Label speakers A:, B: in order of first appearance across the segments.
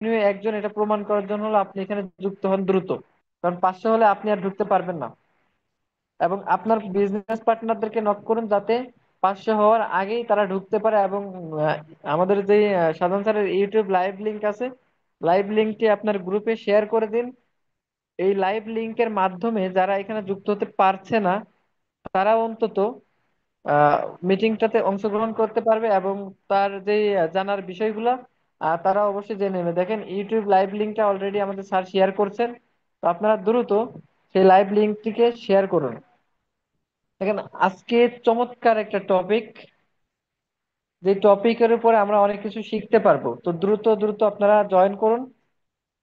A: Continue একজন, এটা প্রমাণ করার জন্য হলো আপনি এখানে যুক্ত হন দ্রুত। কারণ 500 হলে আপনি আর ঢুকতে পারবেন না। এবং আপনার বিজনেস পার্টনারদেরকে নক করুন যাতে 500 হওয়ার আগেই তারা ঢুকতে পারে। এবং আহ, আমাদের যে সাধারণ স্যারের ইউটিউব লাইভ লিংক আছে, লাইভ লিংকটি আপনার গ্রুপে শেয়ার করে দিন। এই লাইভ লিংকের মাধ্যমে যারা এখানে যুক্ত হতে পারছে না, তারা অন্তত মিটিংটাতে অংশগ্রহণ করতে পারবে এবং তার যে জানার বিষয়গুলো তারা অবশ্যই জেনে নেবে। দেখেন, ইউটিউব লাইভ লিংকটা অলরেডি আমাদের স্যার শেয়ার করছেন। তো আপনারা দ্রুত সেই লাইভ লিংকটিকে শেয়ার করুন। দেখেন, আজকে চমৎকার একটা টপিক, যে টপিকের উপরে আমরা অনেক কিছু শিখতে পারবো। তো দ্রুত দ্রুত আপনারা জয়েন করুন।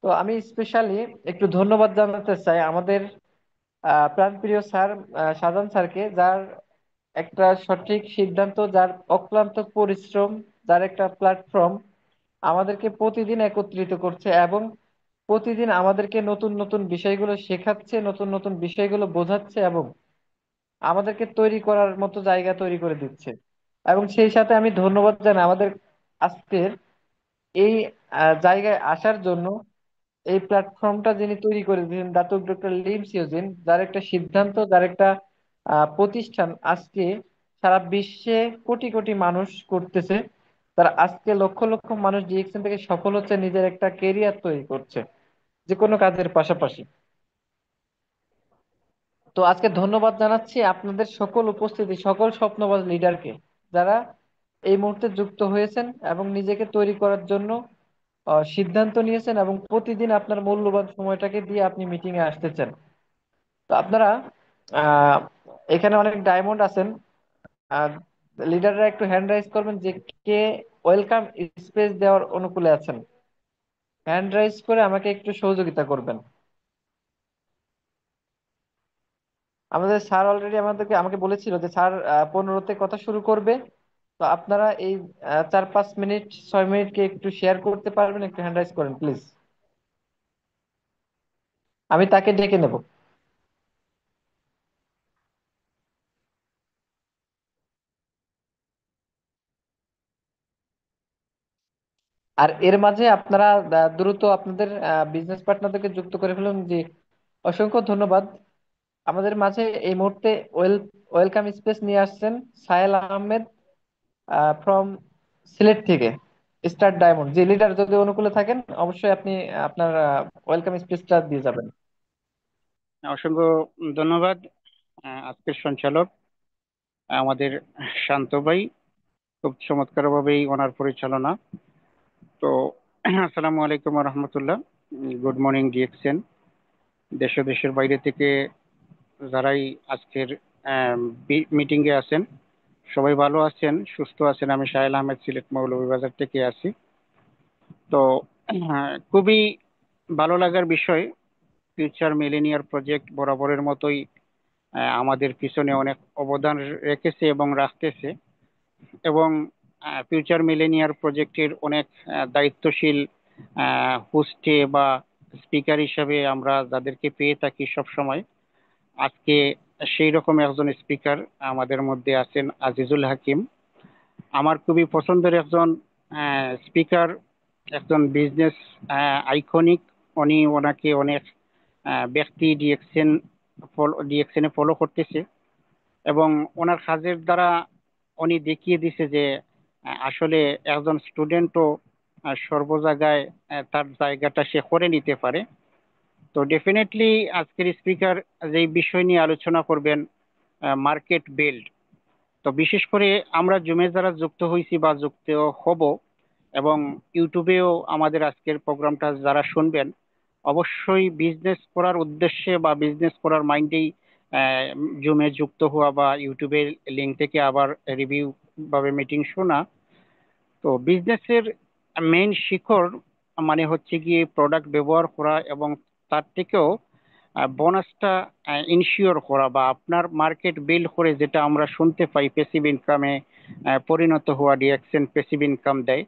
A: তো আমি স্পেশালি একটু ধন্যবাদ জানাতে চাই আমাদের প্রাণপ্রিয় স্যার শাহজাহান স্যারকে, যার একটা সঠিক সিদ্ধান্ত, যার অক্লান্ত পরিশ্রম, যার একটা প্ল্যাটফর্ম আমাদেরকে প্রতিদিন একত্রিত করছে এবং প্রতিদিন আমাদেরকে নতুন নতুন বিষয়গুলো শেখাচ্ছে, নতুন নতুন বিষয়গুলো বোঝাচ্ছে এবং আমাদেরকে তৈরি করার মতো জায়গা তৈরি করে দিচ্ছে। এবং সেই সাথে আমি ধন্যবাদ জানাই আমাদের আজকের এই জায়গায় আসার জন্য এই প্ল্যাটফর্মটা যিনি তৈরি করে দিয়েছেন, দাতক ডক্টর লিম সিওজিন, যার একটা সিদ্ধান্ত, যার একটা প্রতিষ্ঠান আজকে সারা বিশ্বে কোটি কোটি মানুষ করতেছে। তারা আজকে লক্ষ লক্ষ মানুষ ডিএক্সএন থেকে সফল হচ্ছে, নিজের একটা কেরিয়ার তৈরি করছে যে কোনো কাজের পাশাপাশি। তো আজকে ধন্যবাদ জানাচ্ছি আপনাদের সকল উপস্থিতি, সকল স্বপ্নবাজ লিডারকে, যারা এই মুহূর্তে যুক্ত হয়েছেন এবং নিজেকে তৈরি করার জন্য সিদ্ধান্ত নিয়েছেন এবং প্রতিদিন আপনার মূল্যবান সময়টাকে দিয়ে আপনি মিটিং এ আসতেছেন। তো আপনারা আহ এখানে অনেক ডায়মন্ড আছেন, লিডাররা একটু হ্যান্ড রাইজ করবেন যে কে ওয়েলকাম স্পেস দেওয়ার অনুকূলে আছেন। হ্যান্ড রাইজ করে আমাকে একটু সহযোগিতা করবেন। আমাদের স্যার অলরেডি আমাকে বলেছিল যে স্যার 15তে কথা শুরু করবে। তো আপনারা এই 4-5 মিনিট, 6 মিনিটকে একটু শেয়ার করতে পারবেন? একটু হ্যান্ড রাইজ করেন প্লিজ, আমি তাকে ডেকে নেব। আর এর মাঝে আপনারা দ্রুত আপনাদের বিজনেস পার্টনারদেরকে যুক্ত করে ফেলুন। জি, অসংখ্য ধন্যবাদ। আমাদের মাঝে এই মুহূর্তে ওয়েলকাম স্পেস নিয়ে আসছেন সাহেল আহমেদ ফ্রম সিলেট থেকে, স্টার ডায়মন্ড। জি লিডার, যদি অনুকূলে থাকেন অবশ্যই আপনি আপনার ওয়েলকাম স্পেসটা দিয়ে যাবেন।
B: অসংখ্য ধন্যবাদ আজকের সঞ্চালক আমাদের শান্ত ভাই, খুব চমৎকার ভাবেই ওনার পরিচালনা। তো আসসালামু আলাইকুম রহমতুল্লাহ। গুড মর্নিং ডিএক্সএন, দেশ ও দেশের বাইরে থেকে যারাই আজকের মিটিং এ আছেন, সবাই ভালো আছেন, সুস্থ আছেন। আমি সাহেল আহমেদ, সিলেট মৌলভীবাজার থেকে আছি। তো খুবই ভালো লাগার বিষয়, ফিউচার মিলেনিয়ার প্রজেক্ট বরাবরের মতোই আমাদের পিছনে অনেক অবদান রেখেছে এবং রাখতেছে। এবং ফিউচার মিলেনিয়ার প্রজেক্টের অনেক দায়িত্বশীল হোস্টে বা স্পিকার হিসাবে আমরা যাদেরকে পেয়ে থাকি সব সময়, আজকে সেই রকম একজন স্পিকার আমাদের মধ্যে আছেন আজিজুল হাকিম। আমার খুবই পছন্দের একজন স্পিকার, একজন বিজনেস আইকনিক। উনি ওনাকে অনেক ব্যক্তি ডিএক্সএন এ ফলো করতেছে এবং ওনার কাজের দ্বারা উনি দেখিয়ে দিছে যে আসলে একজন স্টুডেন্টও সর্ব জায়গায় তার জায়গাটা সে করে নিতে পারে। তো ডেফিনেটলি আজকের স্পিকার যেই বিষয় নিয়ে আলোচনা করবেন, মার্কেট বিল্ড। তো বিশেষ করে আমরা জুমে যারা যুক্ত হয়েছি বা যুক্ত হব এবং ইউটিউবেও আমাদের আজকের প্রোগ্রামটা যারা শুনবেন, অবশ্যই বিজনেস করার উদ্দেশ্যে বা বিজনেস করার মাইন্ডেই জুমে যুক্ত হওয়া বা ইউটিউবের লিঙ্ক থেকে আবার রিভিউ ভাবে মিটিং শোনা। তো বিজনেসের মেইন শিখর মানে হচ্ছে গিয়ে প্রোডাক্ট ব্যবহার করা এবং তার থেকেও বোনাসটা ইনশিওর করা বা আপনার মার্কেট বিল্ড করে, যেটা আমরা শুনতে পাই প্যাসিভ ইনকামে পরিণত হওয়া। ডিএক্সএন প্যাসিভ ইনকাম দেয়।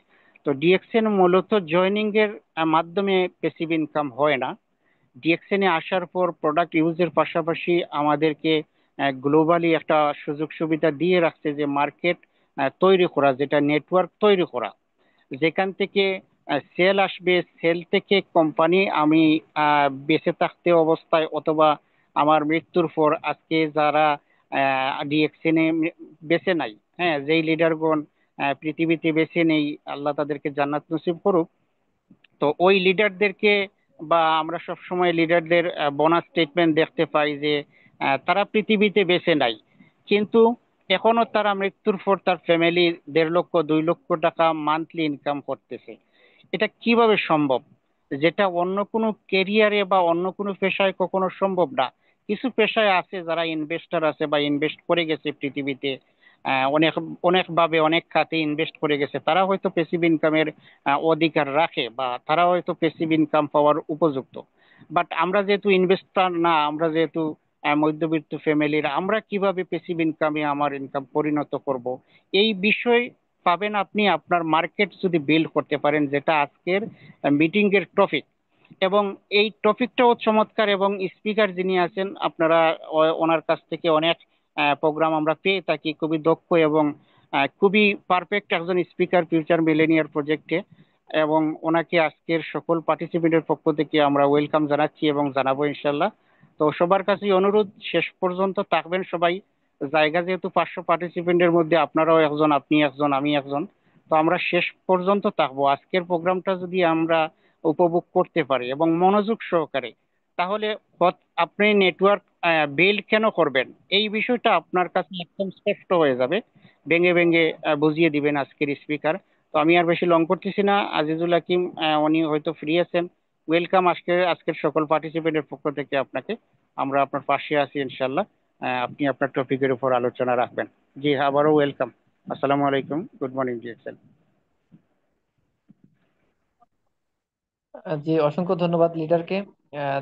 B: তো ডিএক্সএন মূলত জয়নিং এর মাধ্যমে প্যাসিভ ইনকাম হয় না। ডিএক্সএন এ আসার পর প্রোডাক্ট ইউজের পাশাপাশি আমাদেরকে গ্লোবালি একটা সুযোগ সুবিধা দিয়ে রাখছে, যে মার্কেট তৈরি করা, যেটা নেটওয়ার্ক তৈরি করা, যেখান থেকে সেল আসবে, সেল থেকে কোম্পানি আমি বেঁচে থাকতে অবস্থায় অথবা আমার মৃত্যুর পর আজকে যারা ডিএক্সএনে বেঁচে নাই, হ্যাঁ, যেই লিডারগণ পৃথিবীতে বেঁচে নেই, আল্লাহ তাদেরকে জান্নাত নসিব করুক। তো ওই লিডারদেরকে বা আমরা সব সময় লিডারদের বোনাস স্টেটমেন্ট দেখতে পাই যে তারা পৃথিবীতে বেঁচে নাই, কিন্তু এখনো তারা মৃত্যুর পর তার ফ্যামিলি 1.5 লক্ষ 2 লক্ষ টাকা মান্থলি ইনকাম করতেছে। এটা কিভাবে সম্ভব, যেটা অন্য কোনো কেরিয়ারে বা অন্য কোনো পেশায় কখনো সম্ভব না। কিছু পেশায় আছে যারা ইনভেস্টর আছে বা ইনভেস্ট করে গেছে পৃথিবীতে, অনেক অনেক ভাবে অনেক খাতে ইনভেস্ট করে গেছে, তারা হয়তো প্যাসিভ ইনকামের অধিকার রাখে বা তারা হয়তো প্যাসিভ ইনকাম পাওয়ার উপযুক্ত। বাট আমরা যেহেতু ইনভেস্টর না, আমরা যেহেতু মধ্যবিত্ত ফ্যামিলির, আমরা কিভাবে প্যাসিভ ইনকামে আমার ইনকাম পরিণত করব, এই বিষয় পাবেন আপনি আপনার মার্কেট যদি বিল্ড করতে পারেন, যেটা আজকের মিটিং এর টপিক। এবং এই টপিকটাও চমৎকার, এবং স্পিকার যিনি আছেন আপনারা ওনার কাছ থেকে অনেক প্রোগ্রাম আমরা পেয়ে থাকি, খুবই দক্ষ এবং খুবই পারফেক্ট একজন স্পিকার ফিউচার মিলেনিয়ার প্রজেক্টে। এবং ওনাকে আজকের সকল পার্টিসিপেন্টের পক্ষ থেকে আমরা ওয়েলকাম জানাচ্ছি এবং জানাবো ইনশাল্লাহ। তো সবার কাছেই অনুরোধ, শেষ পর্যন্ত থাকবেন সবাই। জায়গা যেহেতু 500 পার্টিসিপেন্টের মধ্যে আপনারাও একজন, আপনি একজন, আমি একজন, তো আমরা শেষ পর্যন্ত থাকবো। আজকের প্রোগ্রামটা যদি আমরা উপভোগ করতে পারি এবং মনোযোগ সহকারে, তাহলে আপনি নেটওয়ার্ক বিল্ড কেন করবেন এই বিষয়টা আপনার কাছে একদম স্পষ্ট হয়ে যাবে। ভেঙে ভেঙে বুঝিয়ে দিবেন আজকের স্পিকার। তো আমি আর বেশি লং করতেছি না, আজিজুল হাকিম উনি হয়তো ফ্রি আছেন। ওয়েলকাম আজকের সকল পার্টিসিপেন্টের পক্ষ থেকে আপনাকে। আমরা আপনার পাশে আছি ইনশাল্লাহ। আপনি আপনার টপিকের উপর আলোচনা রাখবেন। জি, আবারও ওয়েলকাম। আসসালামু আলাইকুম, গুড মর্নিং জি।
A: জি, অসংখ্য ধন্যবাদ লিডারকে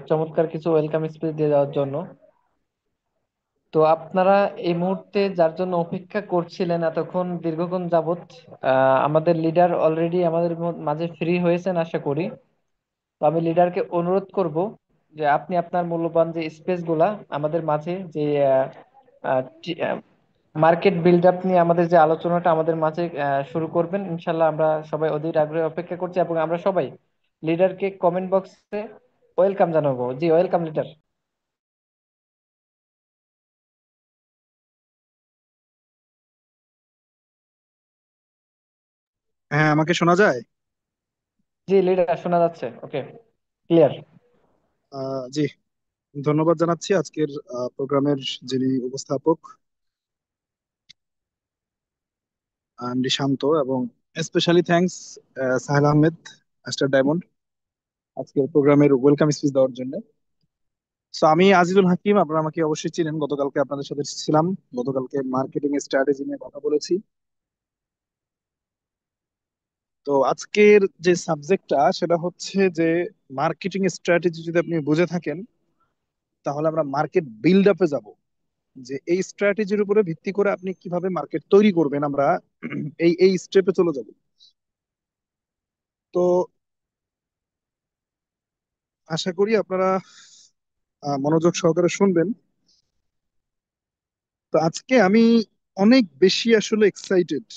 A: চমৎকার কিছু ওয়েলকাম স্পিচ দিয়ে দেওয়ার জন্য। তো আপনারা এই মুহূর্তে যার জন্য অপেক্ষা করছিলেন এতক্ষণ দীর্ঘক্ষণ যাবত, আমাদের লিডার অলরেডি আমাদের মাঝে ফ্রি হয়েছেন আশা করি। তো আমি লিডারকে অনুরোধ করব যে আপনি আপনার মূল্যবান যে স্পেস গুলা আমাদের মাঝে যে মার্কেট বিল্ড আপ নিয়ে আমাদের যে আলোচনাটা আমাদের মাঝে শুরু করবেন ইনশাল্লাহ। আমরা সবাই অধীর আগ্রহে অপেক্ষা করছি এবং আমরা সবাই লিডারকে কমেন্ট বক্সে ওয়েলকাম জানাবো। জি, ওয়েলকাম লিডার।
C: হ্যাঁ, আমাকে শোনা যায়?
A: জি লিডার, শোনা যাচ্ছে, ওকে, ক্লিয়ার।
C: জি, ধন্যবাদ জানাচ্ছি আজকের প্রোগ্রামের যিনি উপস্থাপক এমডি শান্ত, এবং স্পেশালি থ্যাঙ্কস সাহেল আহমেদ, মাস্টার ডায়মন্ড, আজকের প্রোগ্রামের ওয়েলকাম স্পিচ দেওয়ার জন্য। সো আমি আজিজুল হাকিম, আপনারা আমাকে অবশ্যই চিনেন, গতকালকে আপনাদের সাথে ছিলাম, গতকালকে মার্কেটিং স্ট্র্যাটেজি নিয়ে কথা বলেছি। তো আজকের যে সাবজেক্টটা সেটা হচ্ছে যে মার্কেটিং স্ট্র্যাটেজি যদি আপনি বুঝে থাকেন, তাহলে আমরা মার্কেট বিল্ড আপে যাব, যে এই স্ট্র্যাটেজির উপরে ভিত্তি করে আপনি কিভাবে মার্কেট তৈরি করবেন, আমরা এই এই স্টেপে চলে যাব। তো আশা করি আপনারা মনোযোগ সহকারে শুনবেন। তো আজকে আমি অনেক বেশি আসলে এক্সাইটেড।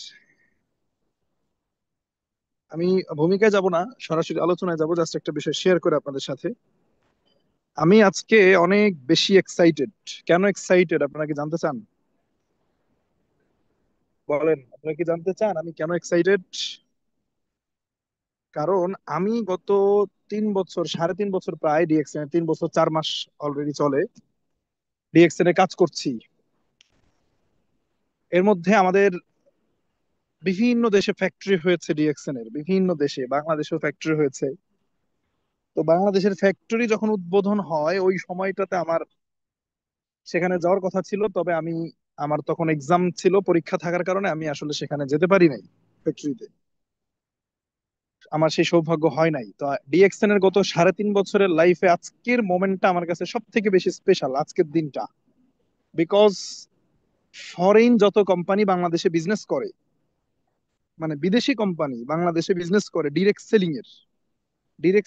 C: আমি ভূমিকায় যাব না, সরাসরি আলোচনায় যাব, জাস্ট একটা বিষয় শেয়ার করে আপনাদের সাথে। আমি আজকে অনেক বেশি এক্সাইটেড। কেন এক্সাইটেড আপনারা কি জানতে চান? বলেন, আপনারা কি জানতে চান আমি কেন এক্সাইটেড? কারণ আমি গত 3 বছর, 3.5 বছর, প্রায় ডিএক্সএন 3 বছর 4 মাস অলরেডি চলে ডিএক্সএন এ কাজ করছি। এর মধ্যে আমাদের বিভিন্ন দেশে ফ্যাক্টরি হয়েছে, ডিএক্সএন এর বিভিন্ন দেশে, বাংলাদেশেও ফ্যাক্টরি হয়েছে। তো বাংলাদেশের ফ্যাক্টরি যখন উদ্বোধন হয় ওই সময়টাতে আমার সেখানে যাওয়ার কথা ছিল, তবে আমার তখন এক্সাম ছিল, পরীক্ষা থাকার কারণে আমি আসলে সেখানে যেতে পারি নাই ফ্যাক্টরিতে। আমার সেই সৌভাগ্য হয় নাই। তো ডিএক্সএন এর গত 3.5 বছরের লাইফে আজকের মোমেন্টটা আমার কাছে সব থেকে বেশি স্পেশাল, আজকের দিনটা। বিকজ ফরেন যত কোম্পানি বাংলাদেশে বিজনেস করে, মানে বিদেশি কোম্পানি বাংলাদেশে বিজনেস করে ডিরেক্ট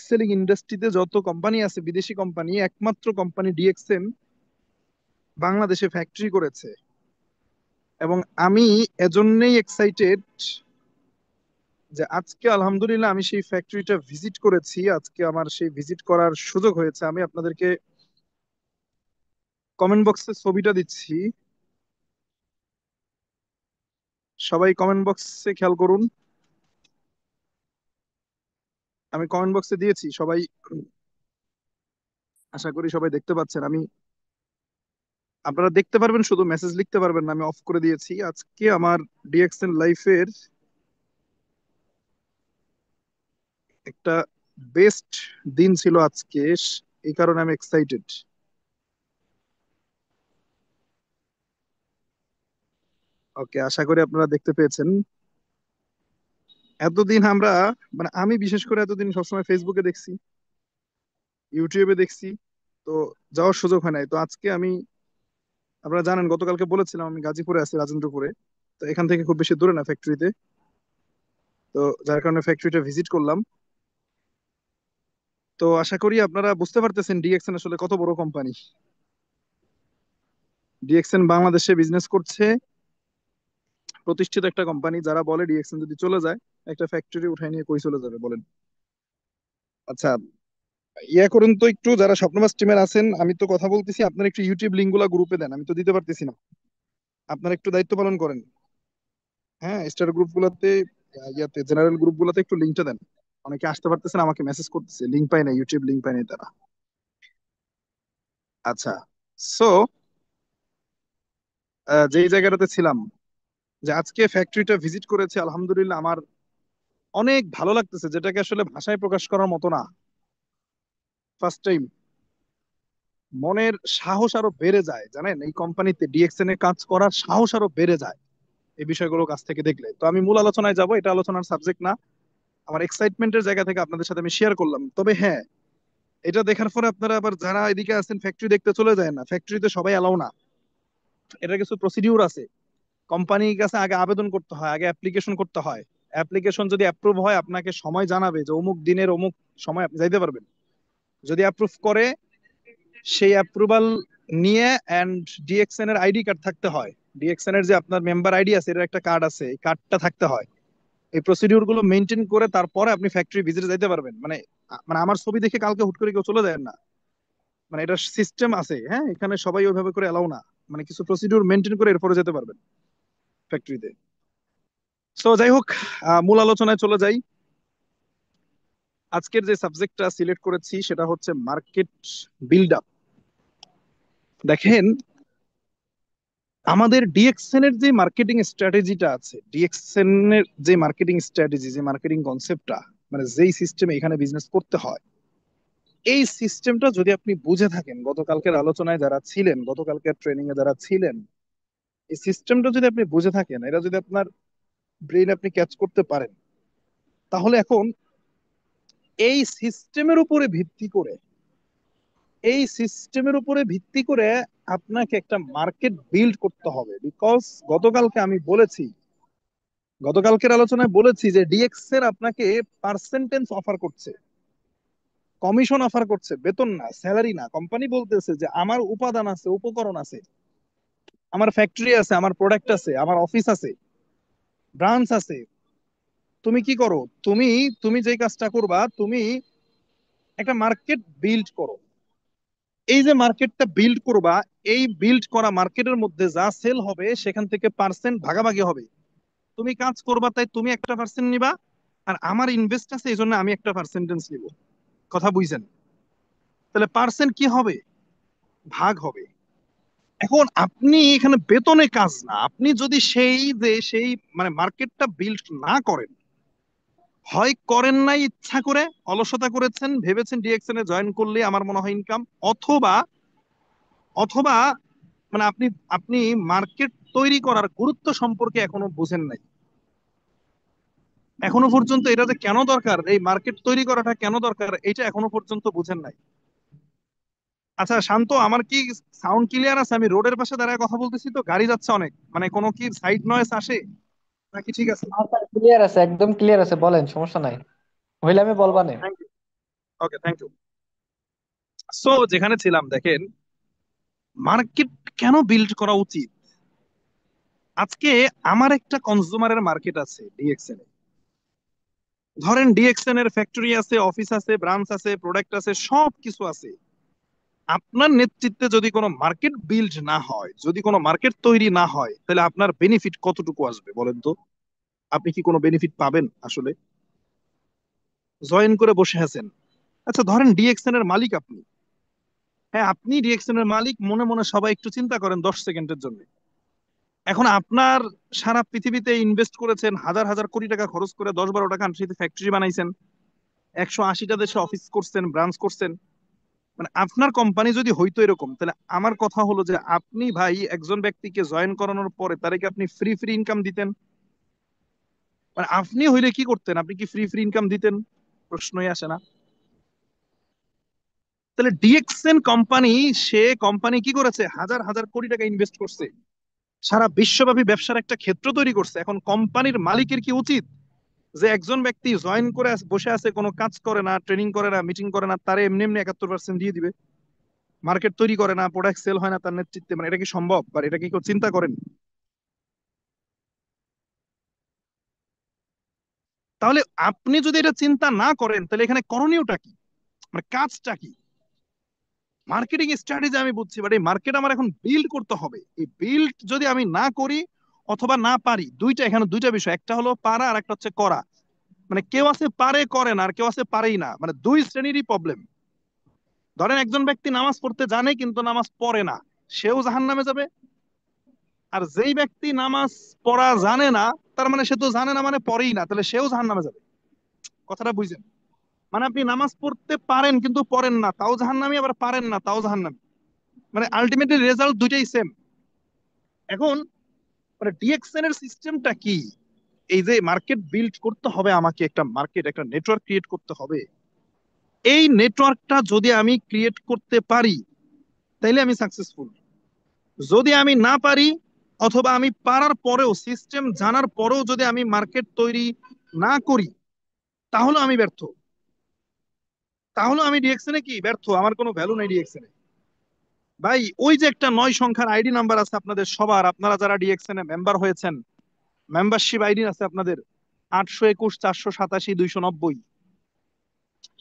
C: সেলিং ইন্ডাস্ট্রিতে যত কোম্পানি আছে বিদেশি কোম্পানি, একমাত্র কোম্পানি ডিএক্সএন বাংলাদেশে ফ্যাক্টরি করেছে। এবং আমি এজন্যই এক্সাইটেড যে আজকে আলহামদুলিল্লাহ আমি সেই ফ্যাক্টরিটা ভিজিট করেছি। আজকে আমার সেই ভিজিট করার সুযোগ হয়েছে। আমি আপনাদেরকে কমেন্ট বক্সে ছবিটা দিচ্ছি, সবাই কমেন্ট বক্সে খেয়াল করুন। আমি কমেন্ট বক্সে দিয়েছি, সবাই আশা করি সবাই দেখতে পাচ্ছেন। আপনারা দেখতে পারবেন, শুধু মেসেজ লিখতে পারবেন না, আমি অফ করে দিয়েছি। আজকে আমার ডিএক্সএন লাইফের একটা বেস্ট দিন ছিল আজকে, এই কারণে আমি এক্সাইটেড। ওকে, আশা করি আপনারা দেখতে পেয়েছেন। এতদিন আমরা, মানে আমি বিশেষ করে এতদিন সবসময় ফেসবুকে দেখছি, ইউটিউবে দেখছি, তো যাওয়ার সুযোগ হয় নাই। তো আজকে আমি, আপনারা জানেন গতকালকে বলেছিলাম আমি গাজীপুরে আছি, রাজেন্দ্রপুরে। তো এখান থেকে খুব বেশি দূরে না ফ্যাক্টরিতে, তো যার কারণে ফ্যাক্টরিটা ভিজিট করলাম। তো আশা করি আপনারা বুঝতে পারতেছেন ডিএক্সএন আসলে কত বড় কোম্পানি। ডিএক্সএন বাংলাদেশে বিজনেস করছে, প্রতিষ্ঠিত একটা কোম্পানি। যারা বলে ডিএক্সএন যদি চলে যায়, একটা ফ্যাক্টরি উঠাই নিয়ে কই চলে যাবে বলেন? আচ্ছা, ইয়া করুন তো একটু, যারা স্বপ্নবাস টিমের আছেন, আমি তো কথা বলতেছি, আপনারা একটু ইউটিউব লিঙ্ক গুলা গ্রুপে দেন, আমি তো দিতে পারতেছি না। আপনারা একটু দায়িত্ব পালন করেন। হ্যাঁ, স্টার গ্রুপ গুলাতে, ইয়াতে জেনারেল গ্রুপ গুলাতে একটু লিঙ্কটা দেন। অনেকে আসতে পারতেছেন, আমাকে মেসেজ করতেছে লিঙ্ক পাই না, ইউটিউব লিঙ্ক পাই না তারা। আচ্ছা, সো যেই জায়গাটাতে ছিলাম, যে আজকে ফ্যাক্টরিটা ভিজিট করেছে, আলহামদুলিল্লাহ আমার অনেক ভালো লাগতেছে, যেটাকে আসলে ভাষায় প্রকাশ করার মতো না। ফার্স্ট টাইম মনের সাহস আরো বেড়ে যায়, জানেন, এই কোম্পানিতে ডিএক্সএন এ কাজ করার সাহস আরো বেড়ে যায় এই বিষয়গুলো কাছ থেকে দেখলে। তো আমি মূল আলোচনায় যাব, এটা আলোচনার সাবজেক্ট না। আমার এক্সাইটমেন্টের জায়গা থেকে আপনাদের সাথে আমি শেয়ার করলাম। তবে হ্যাঁ, এটা দেখার পরে আপনারা আবার যারা এদিকে আছেন ফ্যাক্টরি দেখতে চলে যায় না, ফ্যাক্টরিতে সবাই অ্যালাউ না। এটা কিছু প্রসিডিউর আছে, কোম্পানির কাছে আগে আবেদন করতে হয়, আগে অ্যাপ্লিকেশন করতে হয়। অ্যাপ্লিকেশন যদি অ্যাপ্রুভ হয়, আপনাকে সময় জানাবে যে অমুক দিনের অমুক সময় আপনি যাইতে পারবেন। যদি অ্যাপ্রুভ করে, সেই অ্যাপ্রুভাল নিয়ে অ্যান্ড ডিএক্সএন এর আইডি কার্ড থাকতে হয়। ডিএক্সএন এর যে আপনার মেম্বার আইডি আছে, এর একটা কার্ড আছে, এই কার্ডটা থাকতে হয়। এই প্রসিডিউর গুলো মেনটেন করে তারপরে আপনি ফ্যাক্টরি ভিজিটে যাইতে পারবেন। মানে মানে আমার ছবি দেখে কালকে হুট করে কেউ চলে যায় না, মানে এটা সিস্টেম আছে। হ্যাঁ, এখানে সবাই ওইভাবে করে এলাও না, মানে কিছু প্রসিডিউর মেনটেন করে এরপরে যেতে পারবেন ফ্যাক্টরিতে। সো যাই হোক, মূল আলোচনায় চলে যাই। আজকের যে সাবজেক্টটা সিলেক্ট করেছি সেটা হচ্ছে মার্কেট বিল্ড আপ। দেখেন, আমাদের ডিএক্সএন এর যে মার্কেটিং স্ট্র্যাটেজিটা আছে, ডিএক্সএন এর যে মার্কেটিং স্ট্র্যাটেজি, যে মার্কেটিং কনসেপ্টটা, মানে যেই সিস্টেমে এখানে বিজনেস করতে হয়, এই সিস্টেমটা যদি আপনি বুঝে থাকেন, গতকালকের আলোচনায় যারা ছিলেন, গতকালকের ট্রেনিং এ যারা ছিলেন, এই সিস্টেমটা যদি আপনি বুঝে থাকেন, এটা যদি আপনার ব্রেইন আপনি ক্যাচ করতে পারেন, তাহলে এখন এই সিস্টেমের উপরে ভিত্তি করে, এই সিস্টেমের উপরে ভিত্তি করে আপনাকে একটা মার্কেট বিল্ড করতে হবে। বিকজ গতকালকে আমি বলেছি, গতকালকের আলোচনায় বলেছি যে ডিএক্স এর আপনাকে পার্সেন্টেজ অফার করছে, কমিশন অফার করছে, বেতন না, স্যালারি না। কোম্পানি বলতেছে যে আমার উপাদান আছে, উপকরণ আছে, আমার ফ্যাক্টরি আছে, আমার প্রোডাক্ট আছে, আমার অফিস আছে, ব্রাঞ্চ আছে। তুমি কি করো? তুমি তুমি যেই কাজটা করবা, তুমি একটা মার্কেট বিল্ড করো। এই যে মার্কেটটা বিল্ড করবা, এই বিল্ড করা মার্কেটের মধ্যে যা সেল হবে সেখান থেকে পার্সেন্ট ভাগাভাগি হবে। তুমি কাজ করবা তাই তুমি একটা পার্সেন্ট নিবা, আর আমার ইনভেস্ট আছে এই জন্য আমি একটা পার্সেন্টেজ নিব। কথা বুঝছেন? তাহলে পার্সেন্ট কি হবে? ভাগ হবে। এখন আপনি এখানে বেতনে কাজ না, আপনি যদি সেই মানে মার্কেটটা বিল্ড না করেন, হয় করেন নাই ইচ্ছা করে, অলসতা করেছেন, ভেবেছেন ডিএক্সএন এ জয়েন করলে আমার মনে হয় ইনকাম, অথবা অথবা মানে আপনি আপনি মার্কেট তৈরি করার গুরুত্ব সম্পর্কে এখনো বুঝেন নাই। এখনো পর্যন্ত এটা যে কেন দরকার, এই মার্কেট তৈরি করাটা কেন দরকার, এটা এখনো পর্যন্ত বুঝেন নাই। আচ্ছা শান্ত, আমার কি সাউন্ড ক্লিয়ার আছে? আমি রোডের পাশে দাঁড়ায় কথা বলতেছি, তো গাড়ি যাচ্ছে অনেক, মানে কোনো কি সাইড নয়েস আসে নাকি ঠিক আছে?
A: আচ্ছা, ক্লিয়ার আছে, একদম ক্লিয়ার আছে, বলেন, সমস্যা নাই, হইলে আমি বলবানে।
C: Okay, thank you. Okay, thank you. So যেখানে ছিলাম, দেখেন মার্কেট কেন বিল্ড করা উচিত। আজকে আমার একটা কনজিউমারের মার্কেট আছে ডিএক্সএল এ, ধরেন ডিএক্সএন এর ফ্যাক্টরি আছে, অফিস আছে, ব্রাঞ্চ আছে, প্রোডাক্ট আছে, সব কিছু আছে। আপনার নেতৃত্বে যদি কোনো মার্কেট বিল্ড না হয়, যদি কোনো মার্কেট তৈরি না হয়, তাহলে আপনার বেনিফিট কতটুকু আসবে বলেন তো? আপনি কি কোনো বেনিফিট পাবেন আসলে? জয়েন করে বসে আছেন। আচ্ছা ধরেন ডিএক্সএন এর মালিক আপনি। হ্যাঁ, আপনি ডিএক্সএন এর মালিক, মনে মনে সবাই একটু চিন্তা করেন 10 সেকেন্ডের জন্য। এখন আপনার সারা পৃথিবীতে ইনভেস্ট করেছেন, হাজার হাজার কোটি টাকা খরচ করে 10-12টা কান্ট্রিতে ফ্যাক্টরি বানাইছেন, 180টা দেশে অফিস করছেন, ব্রাঞ্চ করছেন। মানে আপনার কোম্পানি যদি হইতো এরকম, তাহলে আমার কথা হলো যে আপনি ভাই একজন ব্যক্তিকে জয়েন করানোর পরে তারে কি আপনি ফ্রি ফ্রি ইনকাম দিতেন? মানে আপনি হইলে কি করতেন? আপনি কি ফ্রি ফ্রি ইনকাম দিতেন? প্রশ্নই আসে না। তাহলে ডিএক্সএন কোম্পানি, সে কোম্পানি কি করেছে? হাজার হাজার কোটি টাকা ইনভেস্ট করছে, সারা বিশ্বব্যাপী ব্যবসার একটা ক্ষেত্র তৈরি করছে। এখন কোম্পানির মালিকের কি উচিত যে একজন ব্যক্তি জয়েন করে বসে আছে, কোনো কাজ করে না, ট্রেনিং করে না, মিটিং করে না, তারে এমনি এমনি 71% দিয়ে দিবে? মার্কেট তৈরি করে না, প্রোডাক্ট সেল হয় না তার নেতৃত্বে, মানে এটা কি সম্ভব? বা এটা কি কেউ চিন্তা করেন? তাহলে আপনি যদি এটা চিন্তা না করেন, তাহলে এখানে করণীয়টা কি? মানে কাজটা কি? মার্কেটিং স্ট্র্যাটেজি আমি বুঝছি, বাট এই মার্কেট আমার এখন বিল্ড করতে হবে। এই বিল্ড যদি আমি না করি অথবা না পারি, এখানে দুইটা বিষয়, একটা হলো পারা আর একটা হচ্ছে করা। মানে কেউ আছে পারে করে না, আর কেউ আছে পারেই না, মানে দুই শ্রেণীরই প্রবলেম। ধরেন একজন ব্যক্তি নামাজ পড়তে জানে কিন্তু নামাজ পড়ে না, সেও জাহান্নামে যাবে। আর যেই ব্যক্তি নামাজ পড়া জানে না, তার মানে সে তো জানে না মানে পড়েই না, তাহলে সেও জাহান্নামে যাবে। কথাটা বুঝেন? মানে আপনি নামাজ পড়তে পারেন কিন্তু পড়েন না, তাও জাহান্নামী, আবার পারেন না তাও জাহান্নামী। মানে আলটিমেটলি রেজাল্ট দুইটাই সেম। এখন মানে ডিএক্সএন এর সিস্টেমটা কি? এই যে মার্কেট বিল্ড করতে হবে আমাকে, একটা মার্কেট, একটা নেটওয়ার্ক ক্রিয়েট করতে হবে। এই নেটওয়ার্কটা যদি আমি ক্রিয়েট করতে পারি, তাইলে আমি সাকসেসফুল। যদি আমি না পারি, অথবা আমি পারার পরেও, সিস্টেম জানার পরেও যদি আমি মার্কেট তৈরি না করি, তাহলে আমি ব্যর্থ। তাহলে আমি ডিএক্সএন এ কি ব্যর্থ, আমার কোনো ভ্যালু নাই ডিএক্সএন এ। ভাই ওই যে একটা 9 সংখ্যার আইডি নাম্বার আছে আপনাদের সবার, আপনারা যারা ডিএক্সএন এ মেম্বার হয়েছেন, মেম্বারশিপ আইডি আছে আপনাদের 821 487 290।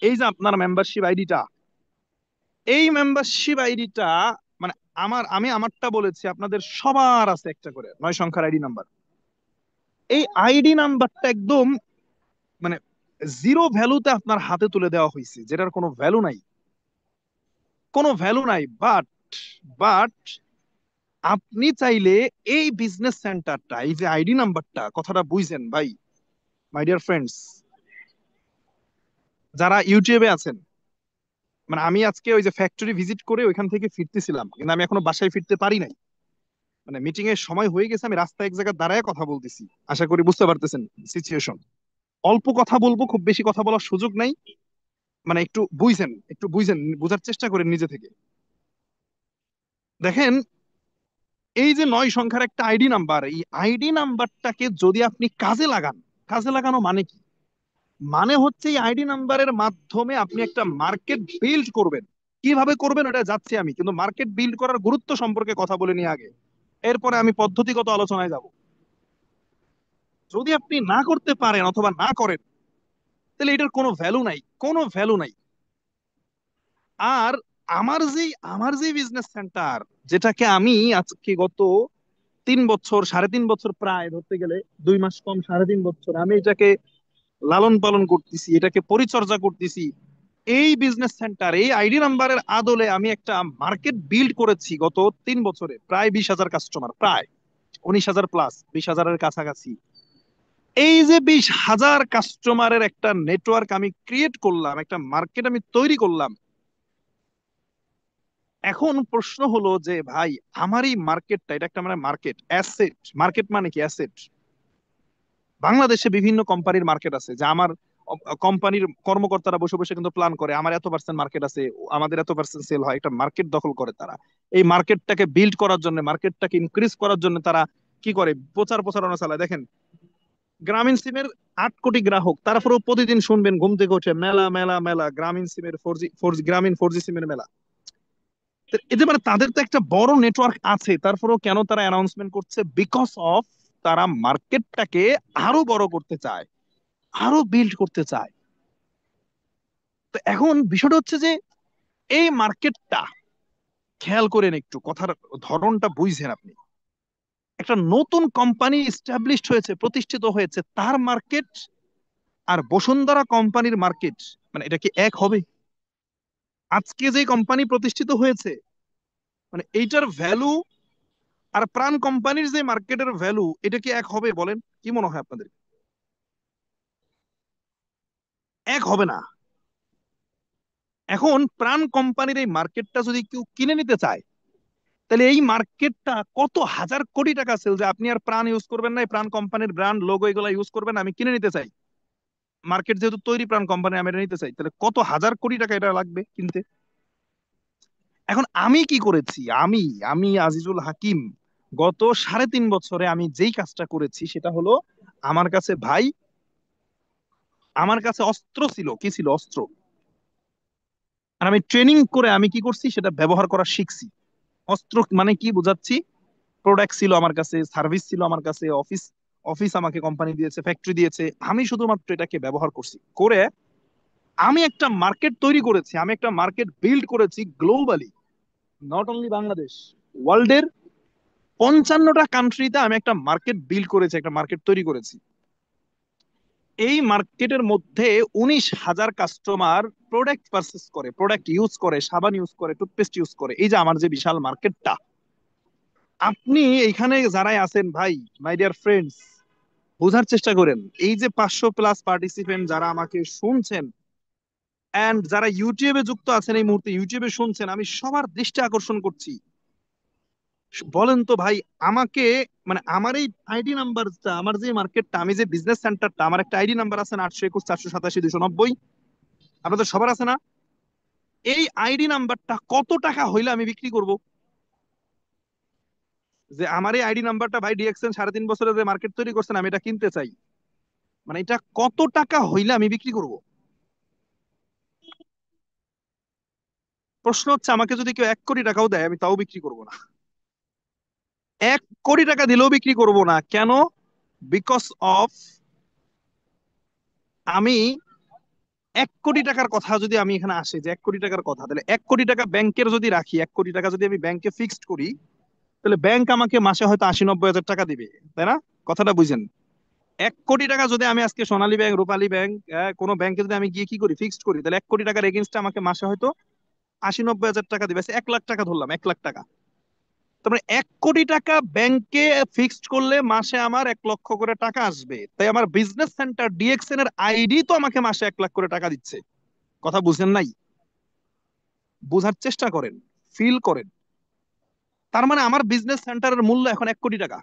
C: এই যে আপনার মেম্বারশিপ আইডিটা, এই মেম্বারশিপ আইডিটা মানে আমি আমারটা বলেছি, আপনাদের সবার আছে একটা করে 9 সংখ্যার আইডি নাম্বার। এই আইডি নাম্বারটা একদম মানে জিরো ভ্যালুতে আপনার হাতে তুলে দেওয়া হয়েছে, যেটার কোনো ভ্যালু নাই, কোনো ভ্যালু নাই। বাট বাট আপনি চাইলে এই বিজনেস সেন্টারটা, এই যে আইডি নাম্বারটা, কথাটা বুঝছেন ভাই? মাই ডিয়ার ফ্রেন্ডস, যারা ইউটিউবে আছেন, মানে আমি আজকে ওই যে ফ্যাক্টরি ভিজিট করে ওইখান থেকে ফিরতেছিলাম, কিন্তু আমি এখনো বাসায় ফিরতে পারি নাই। মানে মিটিং এর সময় হয়ে গেছে, আমি রাস্তায় এক জায়গায় দাঁড়ায় কথা বলতেছি। আশা করি বুঝতে পারতেছেন সিচুয়েশন। অল্প কথা বলবো, খুব বেশি কথা বলার সুযোগ নাই। মানে একটু বুঝছেন, একটু বুঝছেন, বোঝার চেষ্টা করেন নিজে থেকে। দেখেন, এই যে 9 সংখ্যার একটা আইডি নাম্বার, এই আইডি নাম্বারটাকে যদি আপনি কাজে লাগান, কাজে লাগানো মানে কি? মানে হচ্ছে এই আইডি নাম্বারের মাধ্যমে আপনি একটা মার্কেট বিল্ড করবেন। কিভাবে করবেন ওটা যাচ্ছি আমি, কিন্তু মার্কেট বিল্ড করার গুরুত্ব সম্পর্কে কথা বলে নিয়ে আগে, এরপরে আমি পদ্ধতিগত আলোচনায় যাব। যদি আপনি না করতে পারেন অথবা না করেন, তাহলে এটার কোনো ভ্যালু নাই, কোনো ভ্যালু নাই। আর আমার যে বিজনেস সেন্টার, যেটাকে আমি আজকে গত 3 বছর, 3.5 বছর, প্রায় ধরতে গেলে 2 মাস কম, 3.5 বছর আমি এটাকে লালন পালন করতেছি, এটাকে পরিচর্যা করতেছি। এই বিজনেস সেন্টার, এই আইডি নাম্বারের আদলে আমি একটা মার্কেট বিল্ড করেছি গত 3 বছরে, প্রায় 20,000 কাস্টমার, প্রায় 19,000 প্লাস, 20,000-এর কাছাকাছি। এই যে 20,000 কাস্টমারের একটা নেটওয়ার্ক আমি ক্রিয়েট করলাম, একটা মার্কেট আমি তৈরি করলাম। এখন প্রশ্ন হলো যে ভাই, আমার এই মার্কেটটা, এটা একটা মানে মার্কেট অ্যাসেট। মার্কেট মানে কি? অ্যাসেট। বাংলাদেশে বিভিন্ন কোম্পানির মার্কেট আছে, যে আমার কোম্পানির কর্মকর্তারা বসে বসে কিন্তু প্ল্যান করে, আমার এত% মার্কেট আছে, আমাদের এত% সেল হয়, একটা মার্কেট দখল করে তারা। এই মার্কেটটাকে বিল্ড করার জন্য, মার্কেটটাকে ইনক্রিজ করার জন্য তারা কি করে? প্রচারণা চালায়। দেখেন, গ্রামীণ সিমের 8 কোটি গ্রাহক, তারপরেও প্রতিদিন শুনবেন ঘুম থেকে উঠে মেলা মেলা মেলা, গ্রামীণ সিমের 4G গ্রামীণ 4G সিমের মেলা। তো এতে মানে তাদের তো একটা বড় নেটওয়ার্ক আছে, তারপরেও কেন তারা অ্যানাউন্সমেন্ট করছে? বিকজ অফ তারা মার্কেটটাকে আরো বড় করতে চায়, আরো বিল্ড করতে চায়। তো এখন বিষয়টা হচ্ছে যে এই মার্কেটটা, খেয়াল করেন একটু, কথার ধরনটা বুঝছেন আপনি, একটা নতুন কোম্পানি এস্টাবলিশড হয়েছে, প্রতিষ্ঠিত হয়েছে, তার মার্কেট আর বসুন্ধরা কোম্পানির মার্কেট, মানে এটা কি এক হবে? আজকে যে কোম্পানি প্রতিষ্ঠিত হয়েছে, মানে এইটার ভ্যালু আর প্রাণ কোম্পানির যে মার্কেটের ভ্যালু, এটা কি এক হবে বলেন? কি মনে হয় আপনাদের? এক হবে না। এখন প্রাণ কোম্পানির এই মার্কেটটা যদি কেউ কিনে নিতে চায়, তাহলে এই মার্কেটটা কত হাজার কোটি টাকা সেল, যে আপনি আর প্রাণ ইউজ করবেন না, এই প্রাণ কোম্পানির ব্র্যান্ড লোগো এগুলো ইউজ করবেন, আমি কিনে নিতে চাই, মার্কেট যেহেতু তৈরি প্রাণ কোম্পানি, আমি এটা নিতে চাই, তাহলে কত হাজার কোটি টাকা এটা লাগবে কিনতে। এখন আমি কি করেছি, আমি আমি আজিজুল হাকিম, গত 3.5 বছরে আমি যেই কাজটা করেছি সেটা হলো, আমার কাছে ভাই, আমার কাছে অস্ত্র ছিল, কি ছিল? অস্ত্র। আর আমি ট্রেনিং করে আমি কি করছি সেটা ব্যবহার করা শিখছি। অস্ত্র মানে কি বোঝাচ্ছি? প্রোডাক্ট ছিল আমার কাছে, সার্ভিস ছিল আমার কাছে, অফিস অফিস আমাকে কোম্পানি দিয়েছে, ফ্যাক্টরি দিয়েছে, আমি শুধুমাত্র এটাকে ব্যবহার করছি, করে আমি একটা মার্কেট তৈরি করেছি, আমি একটা মার্কেট বিল্ড করেছি গ্লোবালি, নট অনলি বাংলাদেশ, ওয়ার্ল্ডের 55টা কান্ট্রিতে আমি একটা মার্কেট বিল্ড করেছি, একটা মার্কেট তৈরি করেছি। এই মার্কেটের মধ্যে 19,000 কাস্টমার প্রোডাক্ট পারচেস করে, প্রোডাক্ট ইউজ করে, সাবান ইউজ করে, টুথপেস্ট ইউজ করে। এই যে আমার যে বিশাল মার্কেটটা, আপনি এখানে যারাই আছেন ভাই, মাই ডিয়ার ফ্রেন্ডস, বোঝার চেষ্টা করেন। এই যে 500+ পার্টিসিপেন্ট যারা আমাকে শুনছেন, এন্ড যারা ইউটিউবে যুক্ত আছেন, এই মুহূর্তে ইউটিউবে শুনছেন, আমি সবার দৃষ্টি আকর্ষণ করছি, বলেন তো ভাই, আমাকে, মানে আমার এই আইডি নাম্বারটা, আমার যে মার্কেটটা, আমি যে বিজনেস সেন্টারটা, আমার একটা আইডি নাম্বার আছে না, 821 487 290, আপনাদের সবার আছে না? এই আইডি নাম্বারটা কত টাকা হইলে আমি বিক্রি করব? যে আমার এই আইডি নাম্বারটা ভাই, ডিএক্সএন 3.5 বছরে যে মার্কেট তৈরি করছেন, আমি এটা কিনতে চাই, মানে এটা কত টাকা হইলে আমি বিক্রি করব? প্রশ্ন হচ্ছে, আমাকে যদি কেউ 1 কোটি টাকাও দেয়, আমি তাও বিক্রি করব না। 1 কোটি টাকা দিলেও বিক্রি করব না। কেন? বিকজ অফ, আমি 1 কোটি টাকার কথা যদি আমি এখানে আসি, যে 1 কোটি টাকার কথা, তাহলে 1 কোটি টাকা ব্যাংকের যদি রাখি, 1 কোটি টাকা যদি আমি ব্যাংকে ফিক্সড করি, তাহলে ব্যাংক আমাকে মাসে হয়তো 80-90 হাজার টাকা দিবে, তাই না? কথাটা বুঝেন। 1 কোটি টাকা যদি আমি আজকে সোনালী ব্যাংক, রূপালী ব্যাংক, কোনো ব্যাংকে যদি আমি গিয়ে কি করি, ফিক্সড করি, তাহলে 1 কোটি টাকার এগেনস্টে আমাকে মাসে হয়তো 80-90 হাজার টাকা দিবে, 1 লাখ টাকা ধরলাম, 1 লাখ টাকা। তারপরে 1 কোটি টাকা ব্যাংকে ফিক্সড করলে মাসে আমার 1 লক্ষ করে টাকা আসবে, তাই আমার বিজনেস সেন্টার ডিএক্সএন এর আইডি তো আমাকে মাসে 1 লাখ করে টাকা দিচ্ছে। কথা বুঝেন নাই? বোঝার চেষ্টা করেন, ফিল করেন। তার মানে আমার বিজনেস সেন্টারের মূল্য এখন 1 কোটি টাকা।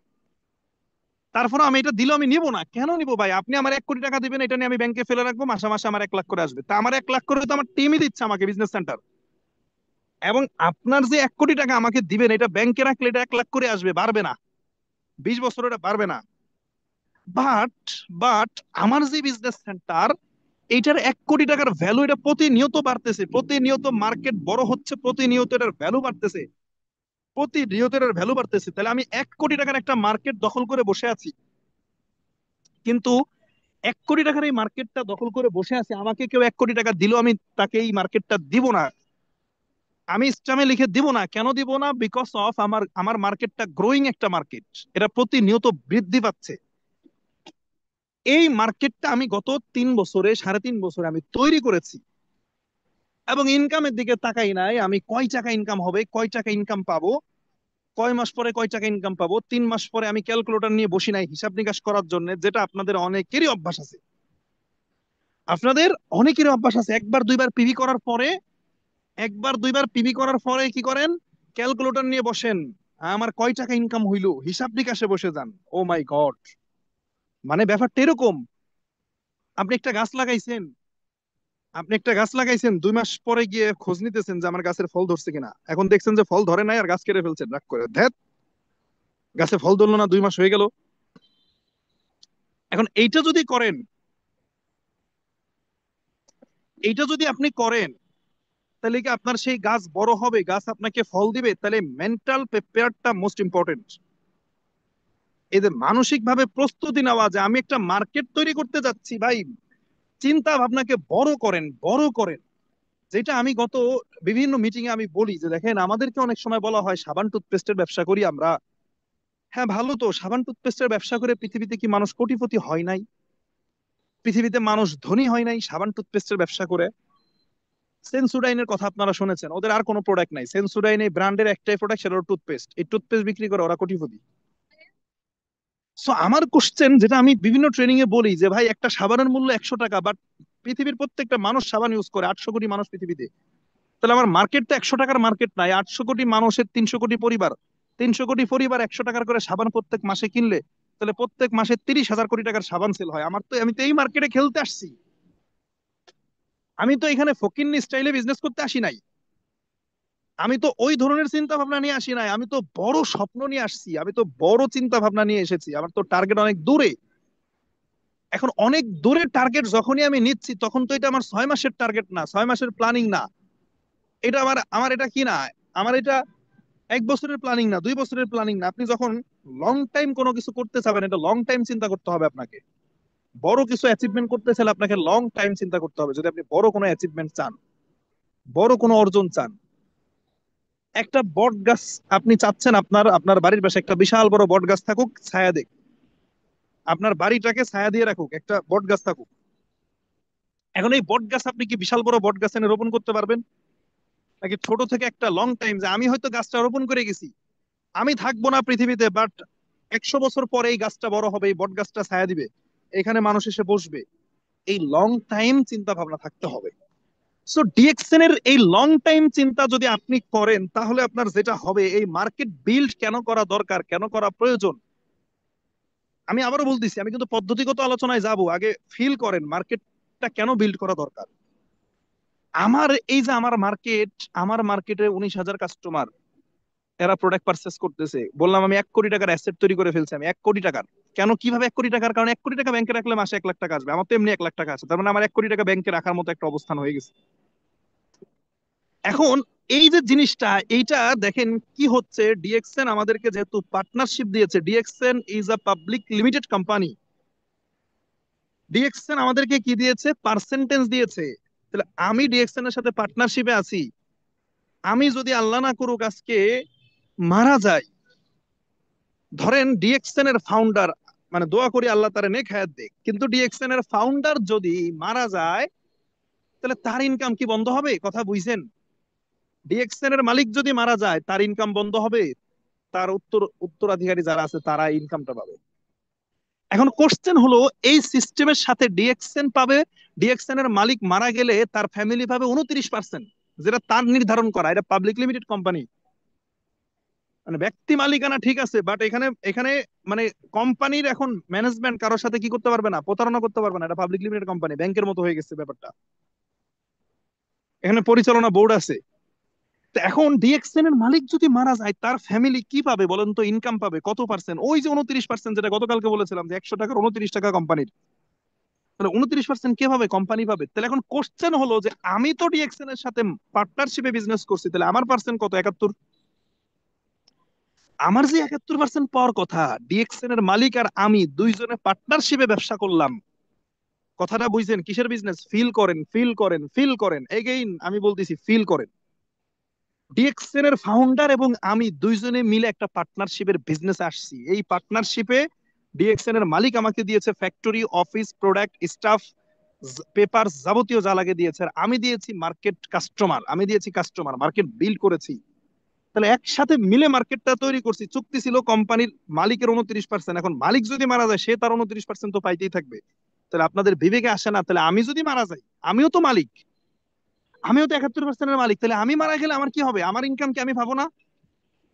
C: তারপরে আমি এটা দিলেও আমি নিবো না। কেন নিবো ভাই? আপনি আমার 1 কোটি টাকা দিবেন, এটা নিয়ে আমি ব্যাংকে ফেলে রাখবো, মাসে মাসে আমার 1 লাখ করে আসবে। তা আমার 1 লাখ করে তো আমার টিমই দিচ্ছে আমাকে, বিজনেস সেন্টার। এবং আপনার যে 1 কোটি টাকা আমাকে দিবেন, এটা ব্যাংকে রাখলে এটা 1 লাখ করে আসবে, বাড়বে না। 20 বছর এটা বাড়বে না। বাট বাট আমার যে বিজনেস সেন্টার, এইটার 1 কোটি টাকার ভ্যালু, এটা প্রতিনিয়ত বাড়তেছে, প্রতিনিয়ত মার্কেট বড় হচ্ছে, প্রতিনিয়ত এটার ভ্যালু বাড়তেছে, প্রতিনিয়ত এটার ভ্যালু বাড়তেছে। তাহলে আমি 1 কোটি টাকার একটা মার্কেট দখল করে বসে আছি, কিন্তু 1 কোটি টাকার এই মার্কেটটা দখল করে বসে আছে, আমাকে কেউ 1 কোটি টাকা দিলেও আমি তাকে এই মার্কেটটা দিব না, আমি ইসলামে লিখে দিব না। কেন দিব না? বিকজ অফ আমার আমার মার্কেটটা গ্রোয়িং একটা মার্কেট, এটা প্রতিনিয়ত বৃদ্ধি পাচ্ছে। এই মার্কেটটা আমি গত 3 বছরে, 3.5 বছরে আমি তৈরি করেছি, এবং ইনকামের দিকে তাকাই নাই, আমি কয় টাকা ইনকাম হবে, কয় টাকা ইনকাম পাবো, কয় মাস পরে কয় টাকা ইনকাম পাবো, 3 মাস পরে আমি ক্যালকুলেটর নিয়ে বসি নাই হিসাব নিকাশ করার জন্য, যেটা আপনাদের অনেকেরই অভ্যাস আছে। আপনাদের অনেকেরই অভ্যাস আছে, একবার দুইবার পিভি করার পরে কি করেন? ক্যালকুলেটর নিয়ে বসেন, আমার কয় টাকা ইনকাম হইলো, হিসাব নিকাশে বসে যান। ও মাই গড! মানে ব্যাপারটা এরকম, আপনি একটা গাছ লাগাইছেন, 2 মাস পরে গিয়ে খোঁজ নিতেছেন যে আমার গাছের ফল ধরছে কিনা, এখন দেখছেন যে ফল ধরে নাই, আর গাছ কেটে ফেলছেন রাগ করে, ধ্যাত, গাছে ফল ধরলো না, 2 মাস হয়ে গেল। এখন এইটা যদি আপনি করেন, তাহলে কি আপনার সেই গাছ বড় হবে, গাছ আপনাকে ফল দিবে? তাহলে মেন্টাল প্রিপেয়ারটা মোস্ট ইম্পর্টেন্ট। এই যে মানসিক ভাবে প্রস্তুতি নেওয়া, যে আমি একটা মার্কেট তৈরি করতে যাচ্ছি ভাই, চিন্তা ভাবনাকে বড় করেন, বড় করেন। যেটা আমি গত বিভিন্ন মিটিং এ আমি বলি যে দেখেন, আমাদেরকে অনেক সময় বলা হয় সাবান টুথপেস্টের ব্যবসা করি আমরা। হ্যাঁ ভালো, তো সাবান টুথপেস্টের ব্যবসা করে পৃথিবীতে কি মানুষ কোটিপতি হয় নাই? পৃথিবীতে মানুষ ধনী হয় নাই সাবান টুথপেস্টের ব্যবসা করে? সেন্সুডাইনের কথা আপনারা শুনেছেন, ওদের আর কোনো প্রোডাক্ট নাই। সেন্সুডাইন এই ব্র্যান্ডের একটাই প্রোডাক্ট, সেটা হলো টুথপেস্ট। এই টুথপেস্ট বিক্রি করে ওরা কোটিপতি। সো আমার কোশ্চেন, যেটা আমি বিভিন্ন ট্রেনিং এ বলি, যে ভাই একটা সাবানের মূল্য 100 টাকা, বাট পৃথিবীর প্রত্যেকটা মানুষ সাবান ইউজ করে, 800 কোটি মানুষ পৃথিবীতে। তাহলে আমার মার্কেট তো 100 টাকার মার্কেট নাই, 800 কোটি মানুষের 300 কোটি পরিবার। 300 কোটি পরিবার 100 টাকার করে সাবান প্রত্যেক মাসে কিনলে, তাহলে প্রত্যেক মাসে 30,000 কোটি টাকার সাবান সেল হয়। আমি তো এই মার্কেটে খেলতে আসছি। আমি তো এখানে ফকিন্নি স্টাইলে বিজনেস করতে আসি নাই। আমি তো ওই ধরনের চিন্তা ভাবনা নিয়ে আসি নাই। আমি তো বড় স্বপ্ন নিয়ে আসছি, আমি তো বড় চিন্তা ভাবনা নিয়ে এসেছি। আমার তো টার্গেট অনেক দূরে। এখন অনেক দূরের টার্গেট যখনই আমি নিচ্ছি, তখন তো এটা আমার 6 মাসের টার্গেট না, 6 মাসের প্ল্যানিং না। এটা আমার আমার এটা কি না, আমার এটা 1 বছরের প্ল্যানিং না, 2 বছরের প্ল্যানিং না। আপনি যখন লং টাইম কোনো কিছু করতে চাবেন, এটা লং টাইম চিন্তা করতে হবে আপনাকে। বড় কিছু অ্যাচিভমেন্ট করতে চাইলে আপনাকে লং টাইম চিন্তা করতে হবে, যদি আপনি বড় কোনো অ্যাচিভমেন্ট চান, বড় কোনো অর্জন চান। একটা বট গাছ আপনি চাচ্ছেন, আপনার আপনার বাড়ির পাশে একটা বিশাল বড় বট গাছ থাকুক, ছায়া দেখ, আপনার বাড়িটাকে ছায়া দিয়ে রাখুক, একটা বট গাছ থাকুক। এখন এই বট গাছ আপনি কি বিশাল বড় বট গাছ এনে রোপণ করতে পারবেন? নাকি ছোট থেকে একটা লং টাইম, যে আমি হয়তো গাছটা রোপণ করে গেছি, আমি থাকবো না পৃথিবীতে, বাট 100 বছর পরে এই গাছটা বড় হবে, এই বট গাছটা ছায়া দিবে, এখানে মানুষ এসে বসবে। এই লং টাইম চিন্তা ভাবনা থাকতে হবে। সো ডিএক্সএন এর এই লং টাইম চিন্তা যদি আপনি করেন, তাহলে আপনার যেটা হবে, এই মার্কেট বিল্ড কেন করা দরকার, কেন করা প্রয়োজন, আমি আবারও বলতেছি, আমি কিন্তু পদ্ধতিগত আলোচনায় যাব। আগে ফিল করেন মার্কেটটা কেন বিল্ড করা দরকার। আমার এই যে আমার মার্কেটে 19,000 কাস্টমার, এরা প্রোডাক্ট পারচেস করতেছে। বললাম আমি 1 কোটি টাকার অ্যাসেট তৈরি করে ফেলছি, আমি 1 কোটি টাকার। কেন, কিভাবে 1 কোটি টাকার? কারণ 1 কোটি টাকা ব্যাংকে রাখলে মাসে 1 লাখ টাকা আসবে। আমার তো এমনি 1 লাখ টাকা আছে, তার মানে আমার 1 কোটি টাকা ব্যাংকে রাখার মতো একটা অবস্থান হয়ে গেছে। এখন এই যে জিনিসটা, এইটা দেখেন কি হচ্ছে, ডিএক্সএন আমাদেরকে যেহেতু পার্টনারশিপ দিয়েছে, DXN is a public limited company. DXN আমাদেরকে কি দিয়েছে? পার্সেন্টেজ দিয়েছে। তাহলে আমি ডিএক্সএন এর সাথে পার্টনারশিপে আছি। আমি যদি আল্লাহ না করুক আজকে মারা যাই, ধরেন ডিএক্সএন এর ফাউন্ডার, মানে দোয়া করি আল্লাহ তারে নেক হায়াত দেখ, কিন্তু ডিএক্সএন এর ফাউন্ডার যদি মারা যায়, তাহলে তার ইনকাম কি বন্ধ হবে? কথা বুঝছেন? ডিএক্সএন এর মালিক যদি মারা যায়, তার ইনকাম বন্ধ হবে? তার উত্তরাধিকারী যারা আছে তারা ইনকামটা পাবে। এখন কোশ্চেন হলো, এই সিস্টেমের সাথে ডিএক্সএন পাবে, ডিএক্সএন এর মালিক মারা গেলে তার ফ্যামিলি পাবে 29%, যেটা তার নির্ধারণ করা। এটা পাবলিক লিমিটেড কোম্পানি, মানে ব্যক্তি মালিকানা ঠিক আছে, বাট এখানে এখানে মানে কোম্পানির এখন ম্যানেজমেন্ট কারোর সাথে কি করতে পারবে না, প্রতারণা করতে পারবে না। এটা পাবলিক লিমিটেড কোম্পানি, ব্যাংকের মতো হয়ে গেছে ব্যাপারটা। এখানে পরিচালনা বোর্ড আছে। তো এখন ডিএক্সএন এর মালিক যদি মারা যায়, তার ফ্যামিলি কি পাবে বলেন তো? ইনকাম পাবে কত পার্সেন্ট? ওই যে 29%, যেটা গতকালকে বলেছিলাম, যে 100 টাকার 29 টাকা কোম্পানির। তাহলে 29% কে পাবে? কোম্পানি পাবে। তাহলে এখন কোশ্চেন হলো যে আমি তো ডিএক্সএন এর সাথে পার্টনারশিপে বিজনেস করছি, তাহলে আমার পার্সেন্ট কত? 71। আমার যে 71% পাওয়ার কথা, ডিএক্সএন এর মালিক আর আমি দুইজনে পার্টনারশিপে ব্যবসা করলাম। কথাটা বুঝছেন? কিসের বিজনেস? ফিল করেন, ফিল করেন, ফিল করেন, এগেইন আমি বলতেছি, ফিল করেন। ডিএক্সএন এর ফাউন্ডার এবং আমি দুইজনে মিলে একটা পার্টনারশিপের বিজনেস আসছি। এই পার্টনারশিপে ডিএক্সএন এর মালিক আমাকে দিয়েছে factory, office, product, staff, paper, যাবতীয় যা লাগে দিয়েছে। আর আমি দিয়েছি মার্কেট, কাস্টমার। আমি দিয়েছি কাস্টমার, মার্কেট বিল্ড করেছি। তাহলে একসাথে মিলে মার্কেটটা তৈরি করছি। চুক্তি ছিল কোম্পানির মালিকের 29%। এখন মালিক যদি মারা যায়, সে তার 29% তো পাইতেই থাকবে। তাহলে আপনাদের বিবেকে আসে না, তাহলে আমি যদি মারা যাই, আমিও তো মালিক, আমিও তো 71%-এর মালিক, তাহলে আমি মারা গেলে আমার কি হবে? আমার ইনকাম কি আমি পাবো না?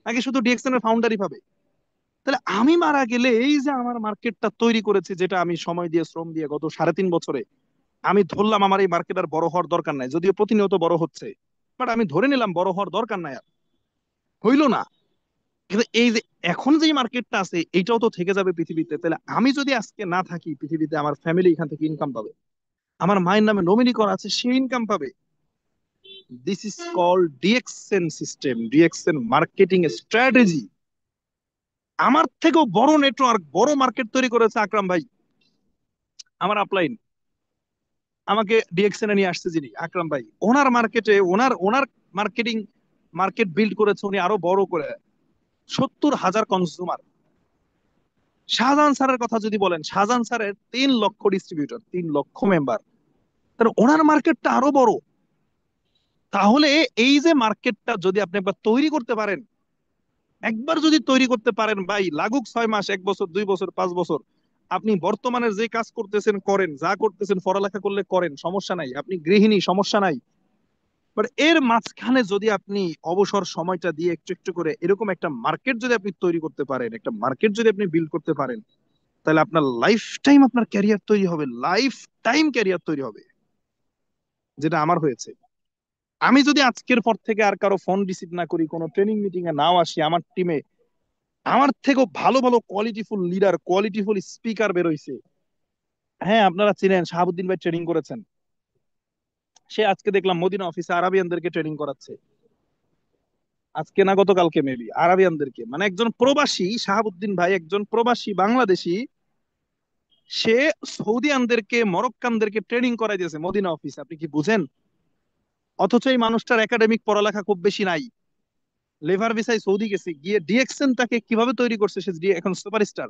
C: নাকি শুধু ডিএক্সএন এর ফাউন্ডারই পাবে? তাহলে আমি মারা গেলে এই যে আমার মার্কেটটা তৈরি করেছে, যেটা আমি সময় দিয়ে, শ্রম দিয়ে গত 3.5 বছরে, আমি ধরলাম আমার এই মার্কেট আর বড় হওয়ার দরকার নাই, যদিও প্রতিনিয়ত বড় হচ্ছে, বাট আমি ধরে নিলাম বড় হওয়ার দরকার নাই আর। হইলো না। কিন্তু এই যে এখন যে মার্কেটটা আছে, এইটাও তো থেকে যাবে পৃথিবীতে। তাহলে আমি যদি আজকে না থাকি পৃথিবীতে, আমার ফ্যামিলি এখান থেকে ইনকাম পাবে। আমার মায়ের নামে নমিনি করা আছে, সে ইনকাম পাবে। This is called DXN system, DXN marketing strategy. আমার থেকেও বড় নেটওয়ার্ক, বড় মার্কেট তৈরি করেছে আকরাম ভাই, আমার আপলাইন। আমাকে ডিএক্সএন এ নিয়ে আসছে যিনি আকরাম ভাই, ওনার মার্কেটে ওনার ওনার মার্কেটিং মার্কেট বিল্ড করেছে উনি আরো বড় করে, 70,000 কনজিউমার। শাহজাহান স্যারের কথা যদি বলেন, শাহজাহান স্যারের 3 লক্ষ ডিস্ট্রিবিউটর, 3 লক্ষ মেম্বার, তাহলে ওনার মার্কেটটা আরো বড়। তাহলে এই যে মার্কেটটা যদি আপনি একবার তৈরি করতে পারেন, একবার যদি তৈরি করতে পারেন ভাই, লাগুক 6 মাস, 1 বছর, 2 বছর, 5 বছর, আপনি বর্তমানে যে কাজ করতেছেন করেন, যা করতেছেন পড়ালেখা করলে করেন, সমস্যা নাই, আপনি গৃহিণী, সমস্যা নাই। বাট এর মাঝখানে যদি আপনি অবসর সময়টা দিয়ে একটু একটু করে এরকম একটা মার্কেট যদি আপনি তৈরি করতে পারেন, একটা মার্কেট যদি আপনি বিল্ড করতে পারেন, তাহলে আপনার লাইফ টাইম আপনার ক্যারিয়ার তৈরি হবে, লাইফ টাইম ক্যারিয়ার তৈরি হবে, যেটা আমার হয়েছে। আমি যদি আজকের পর থেকে আর কারো ফোন রিসিভ না করি, কোনো ট্রেনিং মিটিং এ নাও আসি, আমার টিমে আমার থেকেও ভালো ভালো কোয়ালিটিফুল লিডার, কোয়ালিটিফুল স্পিকার বেরোইছে। হ্যাঁ, আপনারা চিনেন শাহাবুদ্দিন ভাই, ট্রেনিং করেছেন। সে আজকে দেখলাম মদিনা অফিসে আরাবিয়ানদেরকে ট্রেনিং করাচ্ছে, আজকে না গতকালকে মেবি, আরাবিয়ানদেরকে, মানে একজন প্রবাসী শাহাবুদ্দিন ভাই, একজন প্রবাসী বাংলাদেশী, সে সৌদিয়ানদেরকে, মরক্কানদেরকে ট্রেনিং করাই দিয়েছে মদিনা অফিসে। আপনি কি বুঝেন? অথচ এই মানুষটার একাডেমিক পড়ালেখা খুব বেশি নাই, লেভার ভিসায় সৌদি গেছে, গিয়ে ডিএক্সএন তাকে কিভাবে তৈরি করছে, সে এখন সুপারস্টার।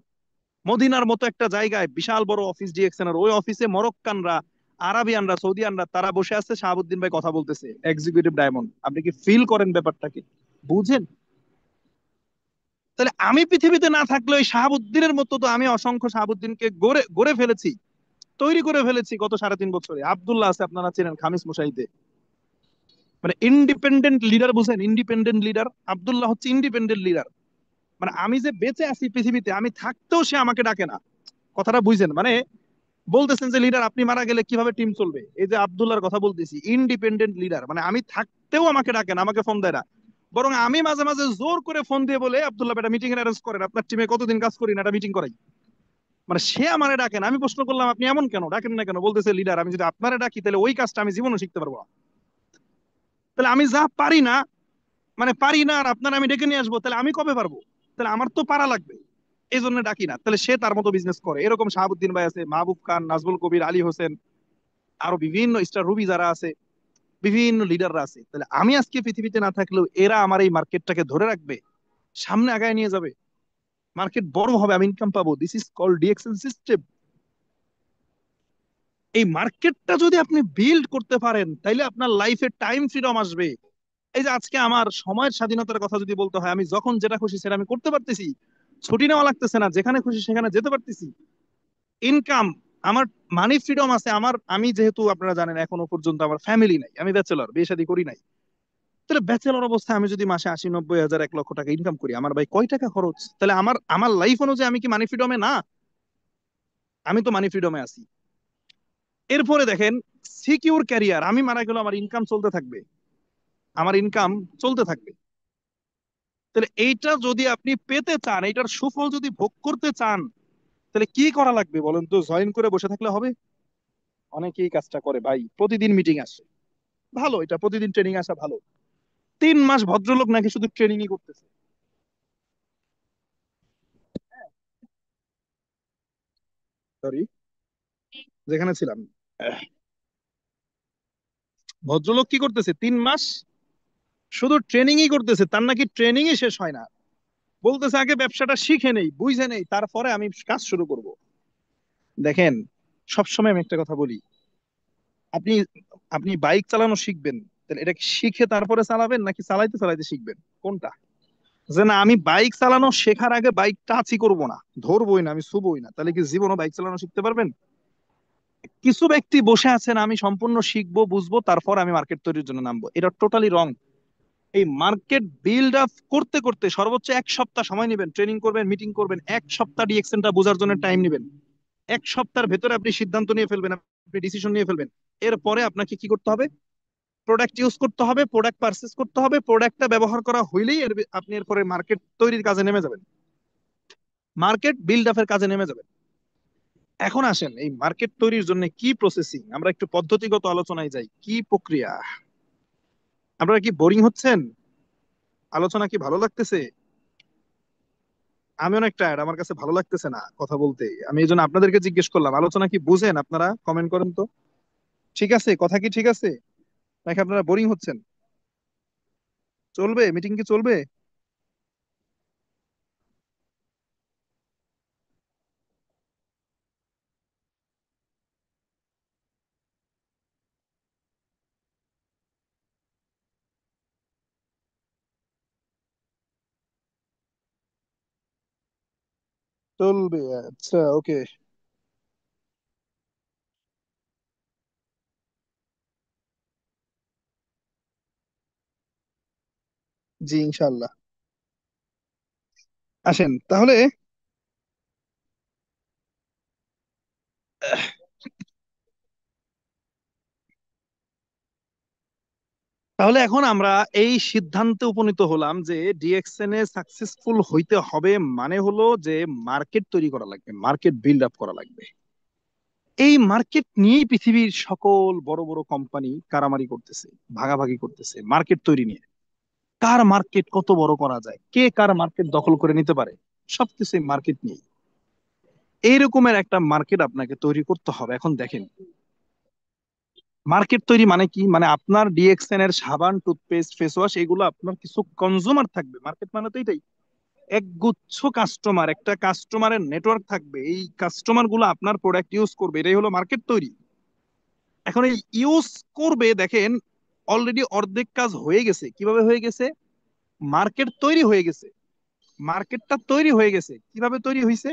C: মদিনার মতো একটা জায়গায় বিশাল বড় অফিস ডিএক্সএন এর, ওই অফিসে মরক্কানরা, আরাবিয়ানরা, সৌদিয়ানরা তারা বসে আছে, শাহাবুদ্দিন ভাই কথা বলতেছে, এক্সিকিউটিভ ডায়মন্ড। আপনি কি ফিল করেন ব্যাপারটাকে? বুঝেন? তাহলে আমি পৃথিবীতে না থাকলে ওই শাহাবুদ্দিনের মতো তো আমি অসংখ্য শাহাবুদ্দিনকে গড়ে গড়ে ফেলেছি, তৈরি করে ফেলেছি গত 3.5 বছরে। আব্দুল্লাহ আছে, আপনারা চেনেন, খামিস মুশাহিদে, মানে ইন্ডিপেন্ডেন্ট লিডার। বুঝেন? ইন্ডিপেন্ডেন্ট লিডার, আব্দুল্লাহ হচ্ছে ইন্ডিপেন্ডেন্ট লিডার। মানে আমি যে বেঁচে আছি পৃথিবীতে, আমি থাকতেও সে আমাকে ডাকে না। কথাটা বুঝেন? মানে বলতেছেন যে লিডার আপনি মারা গেলে কিভাবে টিম চলবে, এই যে আব্দুল্লাহর কথা বলতেছি, ইন্ডিপেন্ডেন্ট লিডার, মানে আমি থাকতেও আমাকে ডাকে না, আমাকে ফোন দেয় না। বরং আমি মাঝে মাঝে জোর করে ফোন দিয়ে বলে, আব্দুল্লাহ একটা মিটিং এর অ্যারেঞ্জ করেন, আপনার টিমে কতদিন কাজ করি না, একটা মিটিং করাই। মানে সে আমারে ডাকে না। আমি প্রশ্ন করলাম আপনি এমন কেন, ডাকেন না কেন? বলতেছে লিডার আমি যদি আপনারে ডাকি তাহলে ওই কাজটা আমি জীবনও শিখতে পারবো না। তাহলে আমি যা পারি না, মানে পারি না, আর আপনার আমি ডেকে নিয়ে আসবো, তাহলে আমি কবে পারবো? তাহলে আমার তো পারা লাগবে, এই জন্য ডাকি না। তাহলে সে তার মতো বিজনেস করে। এরকম শাহাবুদ্দিন ভাই আছে, মাহবুব খান, নাজমুল কবির, আলী হোসেন, আরো বিভিন্ন স্টার রুবি যারা আছে, বিভিন্ন লিডাররা আছে। তাহলে আমি আজকে পৃথিবীতে না থাকলেও এরা আমার এই মার্কেটটাকে ধরে রাখবে, সামনে আগায় নিয়ে যাবে, মার্কেট বড় হবে, আমি ইনকাম পাবো। This is called DXL system. এই মার্কেটটা যদি আপনি বিল্ড করতে পারেন, তাইলে আপনার লাইফে টাইম ফ্রিডম আসবে। এই যে আজকে আমার সময়ের স্বাধীনতার কথা যদি বলতে হয়, আমি যখন যেটা খুশি সেটা আমি করতে পারতেছি, ছুটি নেওয়া লাগতেছে না, যেখানে খুশি সেখানে যেতে পারতেছি। ইনকাম, আমার মানি ফ্রিডম আছে। আমার, আমি যেহেতু আপনারা জানেন এখনো পর্যন্ত আমার ফ্যামিলি নাই, আমি ব্যাচেলর, বিয়ে শাদী করি নাই। তাহলে ব্যাচেলর অবস্থায় আমি যদি মাসে 80-90 হাজার, 1 লক্ষ টাকা ইনকাম করি, আমার ভাই কয় টাকা খরচ? তাহলে আমার আমার লাইফ অনুযায়ী আমি কি মানি ফ্রিডমে না? আমি তো মানি ফ্রিডমে আছি। এরপরে দেখেন, সিকিউর ক্যারিয়ার, আমি মারা গেলে আমার ইনকাম চলতে থাকবে, আমার ইনকাম চলতে থাকবে। তাহলে এইটা যদি আপনি পেতে চান, এইটার সুফল যদি ভোগ করতে চান, তাহলে কি করা লাগবে বলেন তো? জয়েন করে বসে থাকলে হবে? অনেকেই কাজটা করে ভাই, প্রতিদিন মিটিং আসে, ভালো, এটা প্রতিদিন ট্রেনিং আসা ভালো। 3 মাস ভদ্রলোক নাকি শুধু ট্রেনিংই করতেছে। সরি, যেখানে ছিলাম, ভদ্রলোক কি করতেছে 3 মাস শুধু ট্রেনিংই করতেছে, তার নাকি ট্রেনিংই শেষ হয় না। বলতেছে আগে ব্যবসাটা শিখে নেই, বুঝে নেই, তারপরে আমি কাজ শুরু করব। দেখেন, সবসময় আমি একটা কথা বলি, আপনি আপনি বাইক চালানো শিখবেন, তাহলে এটা কি শিখে তারপরে চালাবেন, নাকি চালাইতে চালাইতে শিখবেন? কোনটা? যে না, আমি বাইক চালানো শেখার আগে বাইক টাচই করবো না, ধরবোই না, আমি ছুবোই না, তাহলে কি জীবনও বাইক চালানো শিখতে পারবেন? কিছু ব্যক্তি বসে আছেন, আমি সম্পূর্ণ শিখবো, বুঝবো, তারপর আমি মার্কেট তৈরির জন্য নামবো। এটা টোটালি রং। এই মার্কেট বিল্ড আপ করতে করতে সর্বোচ্চ 1 সপ্তাহ সময় নেবেন, ট্রেনিং করবেন, মিটিং করবেন, 1 সপ্তাহ ডিএক্সএনটা বোঝার জন্য টাইম নেবেন। 1 সপ্তাহের ভেতরে আপনি সিদ্ধান্ত নিয়ে ফেলবেন, আপনি ডিসিশন নিয়ে ফেলবেন। এরপরে আপনাকে কি করতে হবে? প্রোডাক্ট ইউজ করতে হবে, প্রোডাক্ট পারচেস করতে হবে, প্রোডাক্টটা ব্যবহার করা হইলেই আপনি এরপরে মার্কেট তৈরির কাজে নেমে যাবেন, মার্কেট বিল্ড আপের কাজে নেমে যাবেন। এখন আসেন, এই মার্কেট তৈরির জন্য কি প্রসেসিং, আমরা একটু পদ্ধতিগত আলোচনায় যাই, কি প্রক্রিয়া। আপনারা কি বোরিং হচ্ছেন? আলোচনা কি ভালো লাগতেছে? আমি অনেক টায়ার্ড, আমার কাছে ভালো লাগতেছে না কথা বলতে। আমি এই জন্য আপনাদেরকে জিজ্ঞেস করলাম, আলোচনা কি বুঝেন? আপনারা কমেন্ট করেন তো। ঠিক আছে, কথা কি ঠিক আছে নাকি আপনারা বোরিং হচ্ছেন? চলবে, মিটিং কি চলবে? চলবে, আচ্ছা, ওকে। জি, ইনশাল্লাহ। আসেন তাহলে। তাহলে এখন আমরা এই সিদ্ধান্তে উপনীত হলাম যে ডিএক্সএন এ সাকসেসফুল হইতে হবে, মানে হলো যে মার্কেট তৈরি করা লাগবে, মার্কেট বিল্ড আপ করা লাগবে। এই মার্কেট নিয়েই পৃথিবীর সকল বড় বড় কোম্পানি কারামারি করতেছে, ভাগাভাগি করতেছে মার্কেট তৈরি নিয়ে। কার মার্কেট কত বড় করা যায়, কে কার মার্কেট দখল করে নিতে পারে, সবকিছু মার্কেট নিয়ে। এইরকমের একটা মার্কেট আপনাকে তৈরি করতে হবে। এখন দেখেন, মার্কেট তৈরি মানে কি, মানে আপনার ডিএক্সএন এর সাবান, টুথপেস্ট, ফেস ওয়াশ, এগুলো আপনার কিছু কনজিউমার থাকবে। মার্কেট মানে তো এটাই, একগুচ্ছ কাস্টমার, একটা কাস্টমারের নেটওয়ার্ক থাকবে, এই কাস্টমার গুলো আপনার প্রোডাক্ট ইউজ করবে, এটাই হলো মার্কেট তৈরি। এখন এই ইউজ করবে, দেখেন অলরেডি অর্ধেক কাজ হয়ে গেছে। কিভাবে হয়ে গেছে? মার্কেট তৈরি হয়ে গেছে। মার্কেটটা তৈরি হয়ে গেছে কিভাবে তৈরি হয়েছে?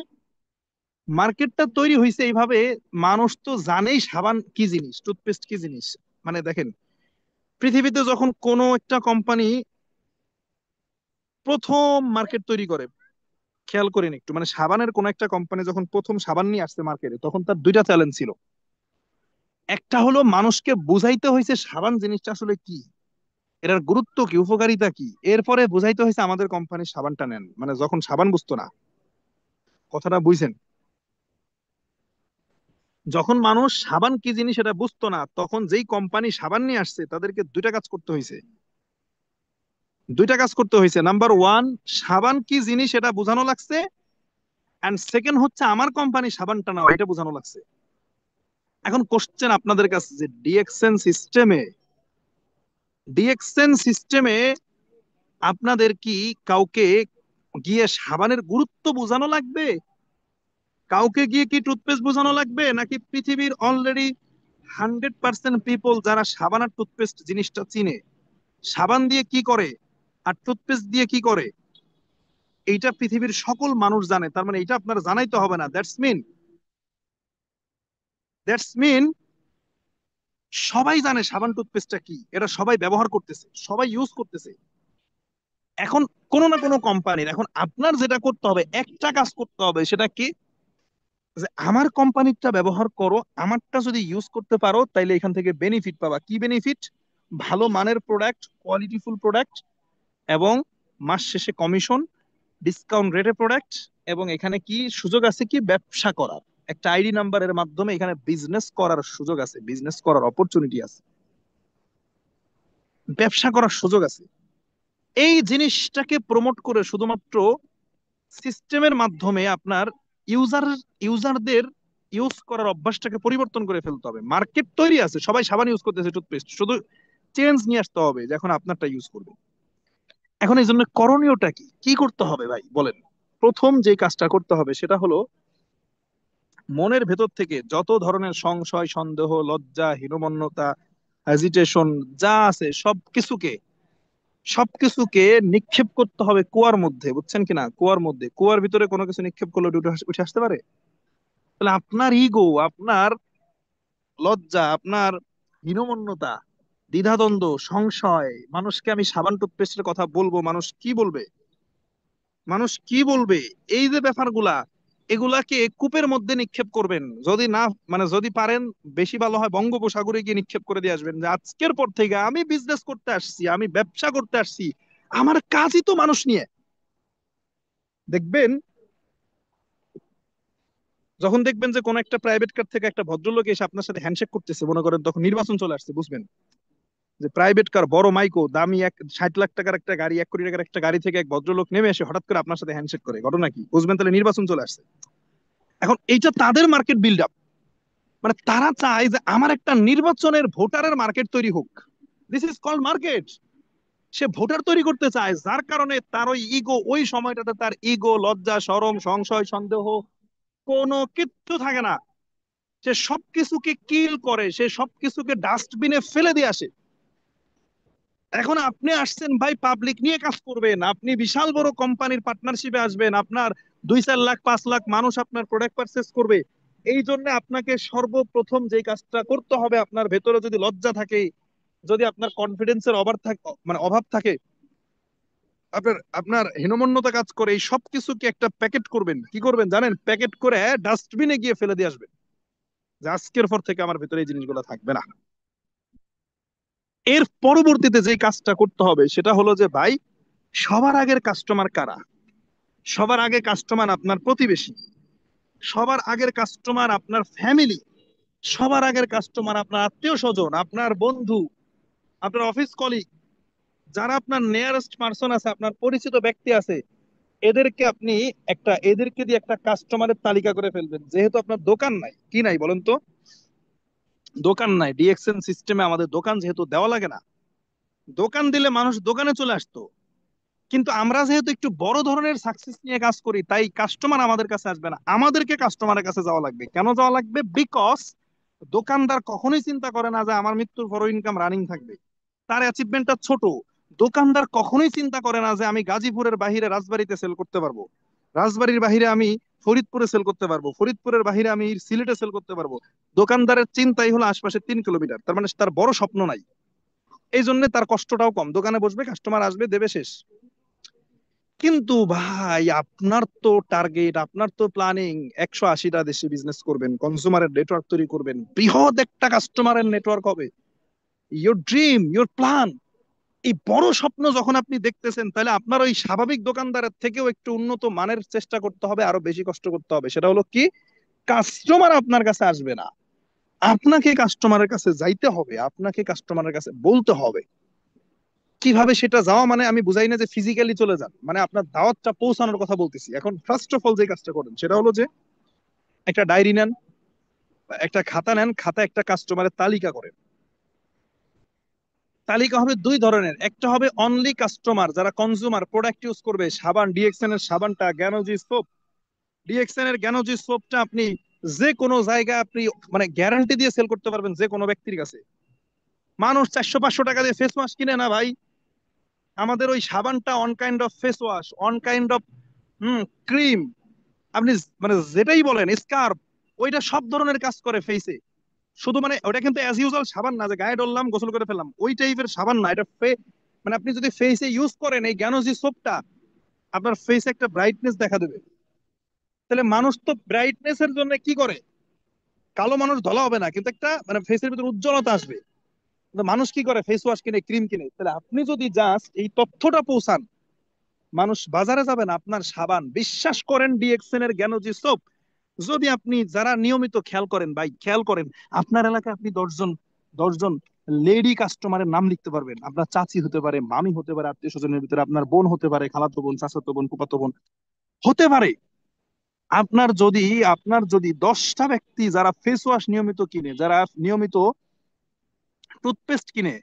C: মার্কেটটা তৈরি হয়েছে এইভাবে, মানুষ তো জানেই সাবান কি জিনিস, টুথপেস্ট কি জিনিস। মানে দেখেন, পৃথিবীতে যখন কোনো একটা কোম্পানি প্রথম মার্কেট তৈরি করে, খেয়াল করেন একটু, মানে সাবানের কোন একটা কোম্পানি যখন প্রথম সাবান নিয়ে আসছে মার্কেটে, তখন তার দুইটা চ্যালেঞ্জ ছিল। একটা হলো মানুষকে বুঝাইতে হয়েছে সাবান জিনিসটা আসলে কি, এটার গুরুত্ব কি, উপকারিতা কি। এরপরে বুঝাইতে হয়েছে আমাদের কোম্পানির সাবানটা নেন, মানে যখন সাবান বুঝতো না। কথাটা বুঝছেন? যখন মানুষ সাবান কি জিনিস এটা বুঝতো না, তখন যেই কোম্পানি সাবান নিয়ে আসছে তাদেরকে দুইটা কাজ করতে হয়েছে। দুইটা কাজ করতে হয়েছে। নাম্বার ওয়ান, সাবান কি জিনিস এটা বোঝানো লাগছে। এন্ড সেকেন্ড হচ্ছে আমার কোম্পানি সাবানটা নাও, এটা বোঝানো লাগছে। এখন কোশ্চেন আপনাদের কাছে, যে ডিএক্সএন সিস্টেমে আপনাদের কি কাউকে গিয়ে সাবানের গুরুত্ব বোঝানো লাগবে? কাউকে গিয়ে কি টুথপেস্ট বোঝানো লাগবে? নাকি পৃথিবীর অলরেডি 100% পিপল যারা সাবান আর টুথপেস্ট জিনিসটা চিনে, সাবান দিয়ে কি করে আর টুথপেস্ট দিয়ে কি করে, এইটা পৃথিবীর সকল মানুষ জানে, তার মানে এটা আপনার জানাইতে হবে না। দ্যাটস মিন সবাই জানে সাবান টুথপেস্টটা কি, এটা সবাই ব্যবহার করতেছে, সবাই ইউজ করতেছে। এখন কোনো না কোনো কোম্পানির, এখন আপনার যেটা করতে হবে, একটা কাজ করতে হবে, সেটা কি, যে আমার কোম্পানিটা ব্যবহার করো, আমারটা যদি ইউজ করতে পারো তাইলে এখান থেকে বেনিফিট পাবা। কি বেনিফিট? ভালো মানের প্রোডাক্ট, কোয়ালিটিফুল প্রোডাক্ট, এবং মাস শেষে কমিশন, ডিসকাউন্ট রেটে প্রোডাক্ট। এবং এখানে কি সুযোগ আছে, কি ব্যবসা করার, একটা আইডি নাম্বারের মাধ্যমে এখানে বিজনেস করার সুযোগ আছে, বিজনেস করার অপরচুনিটি আছে, ব্যবসা করার সুযোগ আছে। এই জিনিসটাকে প্রমোট করে শুধুমাত্র সিস্টেমের মাধ্যমে আপনার ইউজার ইউজারদের ইউজ করার অভ্যাসটাকে পরিবর্তন করে ফেলতে হবে। মার্কেট তৈরি আছে, সবাই সাবান ইউজ করতেছে, টুথপেস্ট, শুধু চেঞ্জ নিয়ে আসতে হবে যে এখন আপনারটা ইউজ করবে। এখন এই জন্য করণীয়টা কি, কি করতে হবে ভাই বলেন? প্রথম যে কাজটা করতে হবে সেটা হলো, মনের ভেতর থেকে যত ধরনের সংশয়, সন্দেহ, লজ্জা, হীনমন্যতা, হেজিটেশন যা আছে, সবকিছুকে নিক্ষেপ করতে হবে কুয়ার মধ্যে, বুঝছেন কিনা? কুয়ার মধ্যে, কুয়ার ভিতরে কোনো কিছু নিক্ষেপ করলে ওটা উঠে উঠে আসতে পারে? তাহলে আপনার ইগো, আপনার লজ্জা, আপনার হীনমন্যতা, দ্বিধাদ্বন্দ্ব, সংশয়, মানুষকে আমি সাবান টুথপেস্টের কথা বলবো, মানুষ কি বলবে, মানুষ কি বলবে, এই যে ব্যাপারগুলা, এগুলাকে কূপের মধ্যে নিক্ষেপ করবেন। যদি না, মানে যদি পারেন, বেশি ভালো হয় বঙ্গোপসাগরে গিয়ে নিক্ষেপ করে দিয়ে আসবেন, যে আজকের পর থেকে আমি বিজনেস করতে আসছি, আমি ব্যবসা করতে আসছি, আমার কাজই তো মানুষ নিয়ে। দেখবেন, যখন দেখবেন যে কোন একটা প্রাইভেট কার থেকে একটা ভদ্রলোক এসে আপনার সাথে হ্যান্ডশেক করতেছে, মনে করেন তখন নির্বাচন চলে আসছে, বুঝবেন যে প্রাইভেট কার, বড় মাইকো, দামি 60 লাখ টাকার একটা গাড়ি, 1 কোটি টাকার একটা গাড়ি থেকে এক ভদ্রলোক নেমে এসে হঠাৎ করে আপনার সাথে হ্যান্ডশেক করে, ঘটনা কি? বুঝবেন তাহলে নির্বাচন চলে আসছে। এখন এইটা তাদের মার্কেট বিল্ড আপ, মানে তারা চায় যে আমার একটা নির্বাচনের ভোটারের মার্কেট তৈরি হোক। This is called market. সে ভোটার তৈরি করতে চায়, যার কারণে তার ওই ইগো, ওই সময়টাতে তার ইগো, লজ্জা, শরম, সংশয়, সন্দেহ কোনো কিচ্ছু থাকে না। সে সবকিছুকে কিল করে, সে সবকিছুকে ডাস্টবিনে ফেলে দিয়ে আসে। এখন আপনি আসছেন ভাই পাবলিক নিয়ে কাজ করবেন, আপনি বিশাল বড় কোম্পানির পার্টনারশিপে আসবেন, আপনার 2-4 লাখ 5 লাখ মানুষ আপনার প্রোডাক্ট পারচেস করবে। এই জন্য আপনাকে সর্বপ্রথম যে কাজটা করতে হবে, আপনার ভেতরে যদি লজ্জা থাকে, যদি আপনার কনফিডেন্সের অভাব থাকে, মানে অভাব থাকে, আপনার আপনার হীনমন্যতা কাজ করে, এই সব কিছুকে একটা প্যাকেট করবেন। কি করবেন জানেন? প্যাকেট করে ডাস্টবিনে গিয়ে ফেলে দিয়ে আসবেন, যে আজকের পর থেকে আমার ভেতরে এই জিনিসগুলো থাকবে না। এর পরবর্তীতে যে কাজটা করতে হবে সেটা হলো যে ভাই, সবার আগের কাস্টমার কারা? সবার আগে কাস্টমার আপনার প্রতিবেশী, সবার আগের কাস্টমার আপনার ফ্যামিলি, সবার আগের কাস্টমার আপনার আত্মীয় স্বজন, আপনার বন্ধু, আপনার অফিস কলিগ, যারা আপনার নিয়ারেস্ট পার্সন আছে, আপনার পরিচিত ব্যক্তি আছে, এদেরকে দিয়ে একটা কাস্টমারের তালিকা করে ফেলবেন। যেহেতু আপনার দোকান নাই, কি নাই বলেন তো? দোকান নাই। ডিএক্সএন সিস্টেমে আমাদের দোকান যেহেতু দেওয়া লাগে না, দোকান দিলে মানুষ দোকানে চলে আসতো। কিন্তু আমরা যেহেতু একটু বড় ধরনের সাকসেস নিয়ে কাজ করি, তাই কাস্টমার আমাদের কাছে আসবে না, আমাদেরকে কাস্টমারের কাছে যাওয়া লাগবে। কেন যাওয়া লাগবে? বিকজ দোকানদার কখনোই চিন্তা করে না যে আমার মৃত্যুর পরও ইনকাম রানিং থাকবে, তার অ্যাচিভমেন্টটা ছোট। দোকানদার কখনোই চিন্তা করে না যে আমি গাজীপুরের বাহিরে রাজবাড়িতে সেল করতে পারবো, রাজবাড়ির বাহিরে আমি ফরিদপুরে সেল করতে পারবো, ফরিদপুরের বাহিরে আমি সিলেটে সেল করতে পারবো। দোকানদারের চিন্তাই হলো আশপাশে 3 কিলোমিটার, তার মানে তার বড় স্বপ্ন নাই। এই জন্য তার কষ্টটাও কম, দোকানে বসবে, কাস্টমার আসবে, দেবে, শেষ। কিন্তু ভাই আপনার তো টার্গেট, আপনার তো প্ল্যানিং 180টা দেশে বিজনেস করবেন, কনজিউমারের নেটওয়ার্ক তৈরি করবেন, বৃহৎ একটা কাস্টমারের নেটওয়ার্ক হবে। ইয়োর ড্রিম, ইয়োর প্ল্যান, এই বড় স্বপ্ন যখন আপনি দেখতেছেন, তাহলে আপনার ওই স্বাভাবিক দোকানদারের থেকেও একটু উন্নত মানের চেষ্টা করতে হবে, আরো বেশি কষ্ট করতে হবে। সেটা হলো কি? কাস্টমার আপনার কাছে আসবে না, আপনাকে কাস্টমারের কাছে যাইতে হবে, আপনাকে কাস্টমারের কাছে বলতে হবে। কিভাবে সেটা যাওয়া? মানে আমি বুঝাই না যে ফিজিক্যালি চলে যান, মানে আপনার দাওয়াতটা পৌঁছানোর কথা বলতেছি। এখন ফার্স্ট অফ অল যে কাজটা করেন সেটা হলো যে একটা ডায়েরি নেন, একটা খাতা নেন, খাতা একটা কাস্টমারের তালিকা করেন। তালিকা হবে 2 ধরনের। একটা হবে অনলি কাস্টমার, যারা কনজিউমার প্রোডাক্ট ইউজ করবে, সাবান, ডিএক্সএন এর সাবানটা, জ্ঞানোজি সোপ, ডিএক্সএন এর জ্ঞানোজি সোপটা আপনি যে কোনো জায়গায় আপনি মানে গ্যারান্টি দিয়ে সেল করতে পারবেন যে কোনো ব্যক্তির কাছে। মানুষ 400-500 টাকা দিয়ে ফেস ওয়াশ কিনে না ভাই, আমাদের ওই সাবানটা one kind of face wash, one kind of cream, আপনি মানে যেটাই বলেন, স্কার্ফ, ওইটা সব ধরনের কাজ করে ফেসে। শুধু মানে ওটা কিন্তু অ্যাজ ইউজুয়াল সাবান না যে গায়ে ডললাম গোসল করে ফেললাম, ওই টাইপের সাবান না এটা। মানে আপনি যদি ফেসে ইউজ করেন এই জ্ঞানোজি সোপটা, আপনার ফেসে একটা ব্রাইটনেস দেখা দেবে। তাহলে মানুষ তো ব্রাইটনেস এর জন্য কি করে? কালো মানুষ ধলা হবে না, কিন্তু একটা মানে ফেসের ভিতরে উজ্জ্বলতা আসবে। কিন্তু মানুষ কি করে? ফেস ওয়াশ কিনে, ক্রিম কিনে। তাহলে আপনি যদি জাস্ট এই তথ্যটা পৌঁছান, মানুষ বাজারে যাবে না, আপনার সাবান বিশ্বাস করেন, ডিএক্সএন এর জ্ঞানোজি সোপ যদি আপনি, যারা নিয়মিত খেয়াল করেন ভাই, খেয়াল করেন, আপনার এলাকায় আপনি 10 জন লেডি কাস্টমারের নাম লিখতে পারবেন। আপনার চাচি হতে পারে, মামি হতে পারে, আত্মীয় স্বজনের ভিতরে আপনার বোন হতে পারে, খালাতো বোন, চাচাতো বোন, ফুফাতো বোন হতে পারে। আপনার যদি 10টা ব্যক্তি যারা ফেস ওয়াশ নিয়মিত কিনে, যারা নিয়মিত টুথপেস্ট কিনে,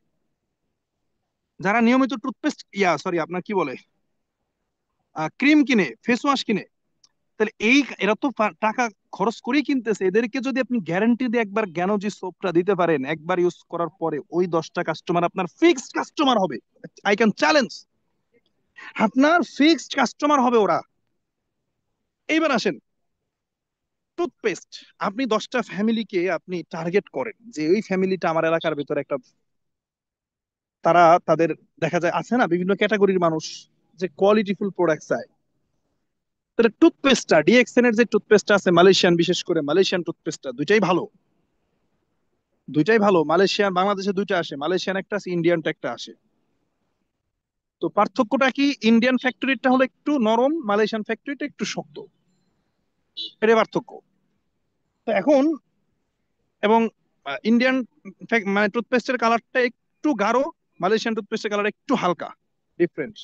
C: যারা নিয়মিত টুথপেস্ট সরি আপনার কি বলে ক্রিম কিনে, ফেস ওয়াশ কিনে, তাহলে এরা তো টাকা খরচ করেই কিনতেছে। এদেরকে যদি আপনি গ্যারান্টি দিয়ে একবার জ্ঞানোজি সোপটা দিতে পারেন, একবার ইউজ করার পরে ওই 10টা কাস্টমার আপনার ফিক্সড কাস্টমার হবে। আই ক্যান চ্যালেঞ্জ, আপনার ফিক্সড কাস্টমার হবে ওরা। এইবার আসেন টুথপেস্ট। আপনি 10টা ফ্যামিলিকে আপনি টার্গেট করেন যে ওই ফ্যামিলিটা আমার এলাকার ভিতরে একটা, তারা তাদের দেখা যায় আছে না বিভিন্ন ক্যাটাগরির মানুষ যে কোয়ালিটিফুল প্রোডাক্ট চায়। তাহলে টুথপেস্টটা, ডিএক্সএন এর যে টুথপেস্টটা আছে মালয়েশিয়ান, বিশেষ করে মালয়েশিয়ান টুথপেস্টটা, দুইটাই ভালো। মালয়েশিয়ান, বাংলাদেশে দুইটা আসে, মালয়েশিয়ান একটা আসে, ইন্ডিয়ানটা একটা আসে। তো পার্থক্যটা কি? ইন্ডিয়ান ফ্যাক্টরিটা হলো একটু নরম, মালয়েশিয়ান ফ্যাক্টরিটা একটু শক্ত, এটাই পার্থক্য। তো এখন এবং ইন্ডিয়ান মানে টুথপেস্টের কালারটা একটু গাঢ়, মালয়েশিয়ান টুথপেস্টের কালার একটু হালকা, ডিফারেন্স।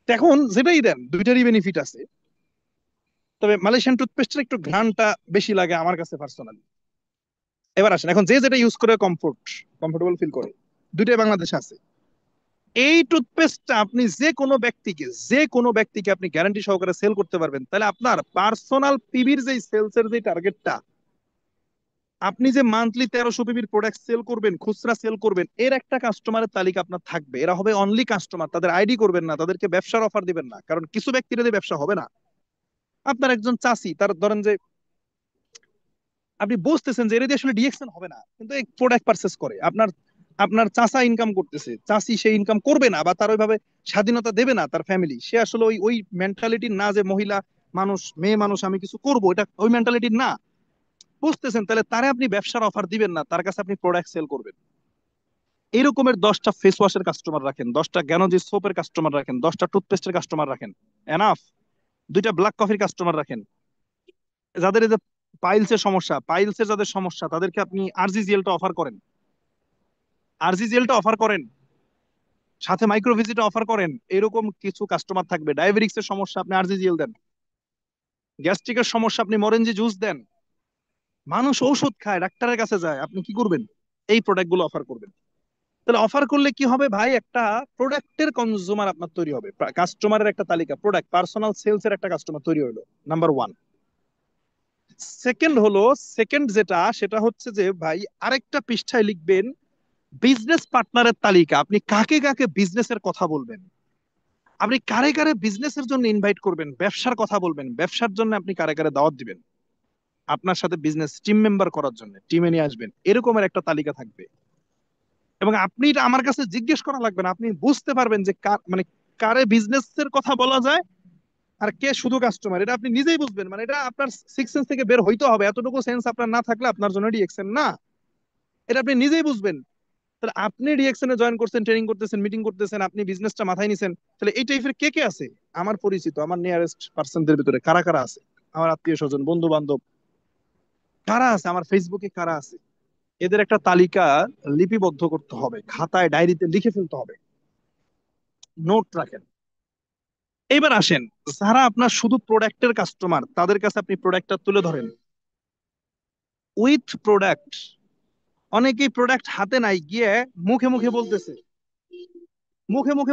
C: এখন যেটাই দেন দুইটারই বেনিফিট আছে, তবে মালয়েশিয়ান টুথপেস্টের একটু ঘ্রাণটা বেশি লাগে আমার কাছে পার্সোনালি। এবার আসেন, এখন যে যেটা ইউজ করে কমফোর্টেবল ফিল করে, দুইটাই বাংলাদেশে আছে। এই টুথপেস্টটা আপনি যে কোনো ব্যক্তিকে আপনি গ্যারান্টি সহকারে সেল করতে পারবেন, তাহলে আপনার পার্সোনাল পিবির যে সেলস এর যে টার্গেটটা, আপনি যে মান্থলি 1300 পিবির প্রোডাক্ট সেল করবেন, খুচরা সেল করবেন, এর একটা কাস্টমারের তালিকা আপনার থাকবে। এরা হবে অনলি কাস্টমার, তাদের আইডি করবেন না, তাদেরকে ব্যবসার অফার দিবেন না, কারণ কিছু ব্যক্তির দিয়ে ব্যবসা হবে না। আপনার একজন চাষি, তার ধরেন যে আপনি বুঝতেছেন যে এর দিয়ে আসলে ডিএকশন হবে না, কিন্তু এই প্রোডাক্ট পারচেস করে, আপনার আপনার চাষা ইনকাম করতেছে, চাষি সে ইনকাম করবে না, বা তার ওইভাবে স্বাধীনতা দেবে না তার ফ্যামিলি, সে আসলে ওই ওই মেন্টালিটির না, যে মহিলা মানুষ মেয়ে মানুষ আমি কিছু করব, এটা ওই মেন্টালিটির না। বুঝতেছেন, তাহলে তারে আপনি ব্যবসার অফার দিবেন না, তার কাছে আপনি প্রোডাক্ট সেল করবেন। এরকমের 10টা ফেস ওয়াশের কাস্টমার রাখেন, 10টা গ্যানোজি সোপের কাস্টমার রাখেন, 10টা টুথপেস্টের কাস্টমার রাখেন, এনাফ। 2টা ব্ল্যাক কফির কাস্টমার রাখেন। যাদের এই যে পাইলসের যাদের সমস্যা, তাদেরকে আপনি আরজিজিএলটা অফার করেন, অফার করেন, সাথে মাইক্রোভিজিটা অফার করেন। এরকম কিছু কাস্টমার থাকবে। ডায়াবেটিক্স এর সমস্যা, আপনি আরজিজিএল দেন। গ্যাস্ট্রিকের সমস্যা, আপনি মরেনজি জুস দেন। মানুষ ঔষধ খায়, ডাক্তারের কাছে যায়, আপনি কি করবেন? এই প্রোডাক্ট গুলো অফার করবেন। তাহলে অফার করলে কি হবে ভাই, একটা প্রোডাক্টের কনজিউমার আপনার তৈরি হবে, কাস্টমারের একটা তালিকা, প্রোডাক্ট পার্সোনাল সেলস এর একটা কাস্টমার তৈরি হলো, নাম্বার ওয়ান। সেকেন্ড হলো, সেকেন্ড যেটা সেটা হচ্ছে যে ভাই, আরেকটা পৃষ্ঠায় লিখবেন বিজনেস পার্টনারের তালিকা। আপনি কাকে কাকে বিজনেসের কথা বলবেন, আপনি কারে কারে বিজনেসের জন্য ইনভাইট করবেন, ব্যবসার কথা বলবেন, ব্যবসার জন্য আপনি কারে কারে দাওয়াত দিবেন, আপনার সাথে বিজনেস টিম মেম্বার করার জন্য টিমে নিয়ে আসবেন, এরকমের একটা তালিকা থাকবে। এবং আপনি এটা আমার কাছে জিজ্ঞেস করা লাগবে না, আপনি বুঝতে পারবেন যে মানে কারে বিজনেসের কথা বলা যায় আর কে শুধু কাস্টমার, এটা আপনি নিজেই বুঝবেন। মানে এটা আপনার সিক্স সেন্স থেকে বের হইতে হবে, এতটুকু সেন্স আপনার না থাকলে আপনার জন্য ডিএক্সএন না, এটা আপনি নিজেই বুঝবেন। তাহলে আপনি ডিএক্সএন এ জয়েন করছেন, ট্রেনিং করতেছেন, মিটিং করতেছেন, আপনি বিজনেসটা মাথায় নিছেন, তাহলে এই টাইপের কে কে আছে আমার পরিচিত, আমার নিয়ারেস্ট পার্সনদের ভিতরে কারা কারা আছে, আমার আত্মীয় স্বজন বন্ধু বান্ধব কারা আছে, আমার ফেসবুকে কারা আছে, এদের একটা তালিকা লিপিবদ্ধ করতে হবে, খাতায় ডায়েরিতে লিখে ফেলতে হবে, নোট রাখেন। এবার আসেন, যারা আপনার শুধু প্রোডাক্টের কাস্টমার, তাদের কাছে আপনি প্রোডাক্টটা তুলে ধরেন উইথ প্রোডাক্ট। অনেকেই প্রোডাক্ট হাতে নাই, গিয়ে মুখে মুখে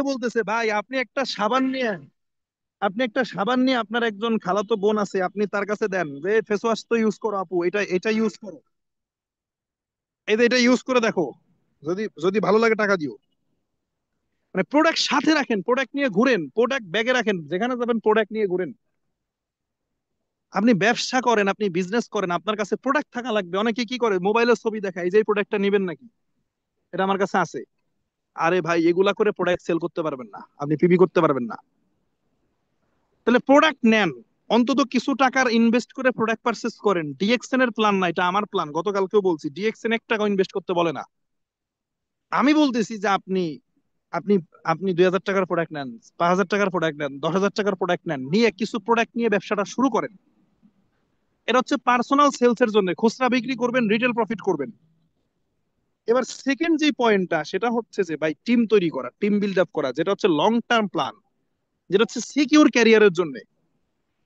C: বলতেছে, ভাই আপনি একটা সাবান নিয়ে আপনার একজন খালাতো বোন আছে, আপনি তার কাছে দেন, যে ফেস ওয়াশ তো ইউজ করো আপু, এটা এটা ইউজ করো, এটা ইউজ করে দেখো, যদি যদি ভালো লাগে টাকা দিও। মানে প্রোডাক্ট সাথে রাখেন, প্রোডাক্ট নিয়ে ঘুরেন, প্রোডাক্ট ব্যাগে রাখেন, যেখানে যাবেন প্রোডাক্ট নিয়ে ঘুরেন। আপনি ব্যবসা করেন, আপনি বিজনেস করেন, আপনার কাছে প্রোডাক্ট থাকা লাগবে। অনেকে কি করে, মোবাইলের ছবি দেখায়, এই যে প্রোডাক্টটা নিবেন নাকি, এটা আমার কাছে আছে। আরে ভাই, এগুলা করে প্রোডাক্ট সেল করতে পারবেন না, আপনি পিবি করতে পারবেন না। তাহলে প্রোডাক্ট নেন, অন্তত কিছু টাকার ইনভেস্ট করে প্রোডাক্ট পারচেস করেন। ডিএক্সএন এর প্ল্যান না, এটা আমার প্ল্যান, গতকালকেও বলছি, ডিএক্সএন 1 টাকা ইনভেস্ট করতে বলে না। আমি বলতেছি যে আপনি আপনি আপনি 2000 টাকার প্রোডাক্ট নেন, 5000 টাকার প্রোডাক্ট নেন, 10,000 টাকার প্রোডাক্ট নেন, নিয়ে কিছু প্রোডাক্ট নিয়ে ব্যবসাটা শুরু করেন। এটা হচ্ছে পার্সোনাল সেলস এর জন্য, খুচরা বিক্রি করবেন, রিটেল প্রফিট করবেন। এবার সেকেন্ড যে পয়েন্টটা, সেটা হচ্ছে যে ভাই, টিম তৈরি করা, টিম বিল্ড আপ করা, যেটা হচ্ছে লং টার্ম প্ল্যান, যেটা হচ্ছে সিকিউর ক্যারিয়ারের জন্য।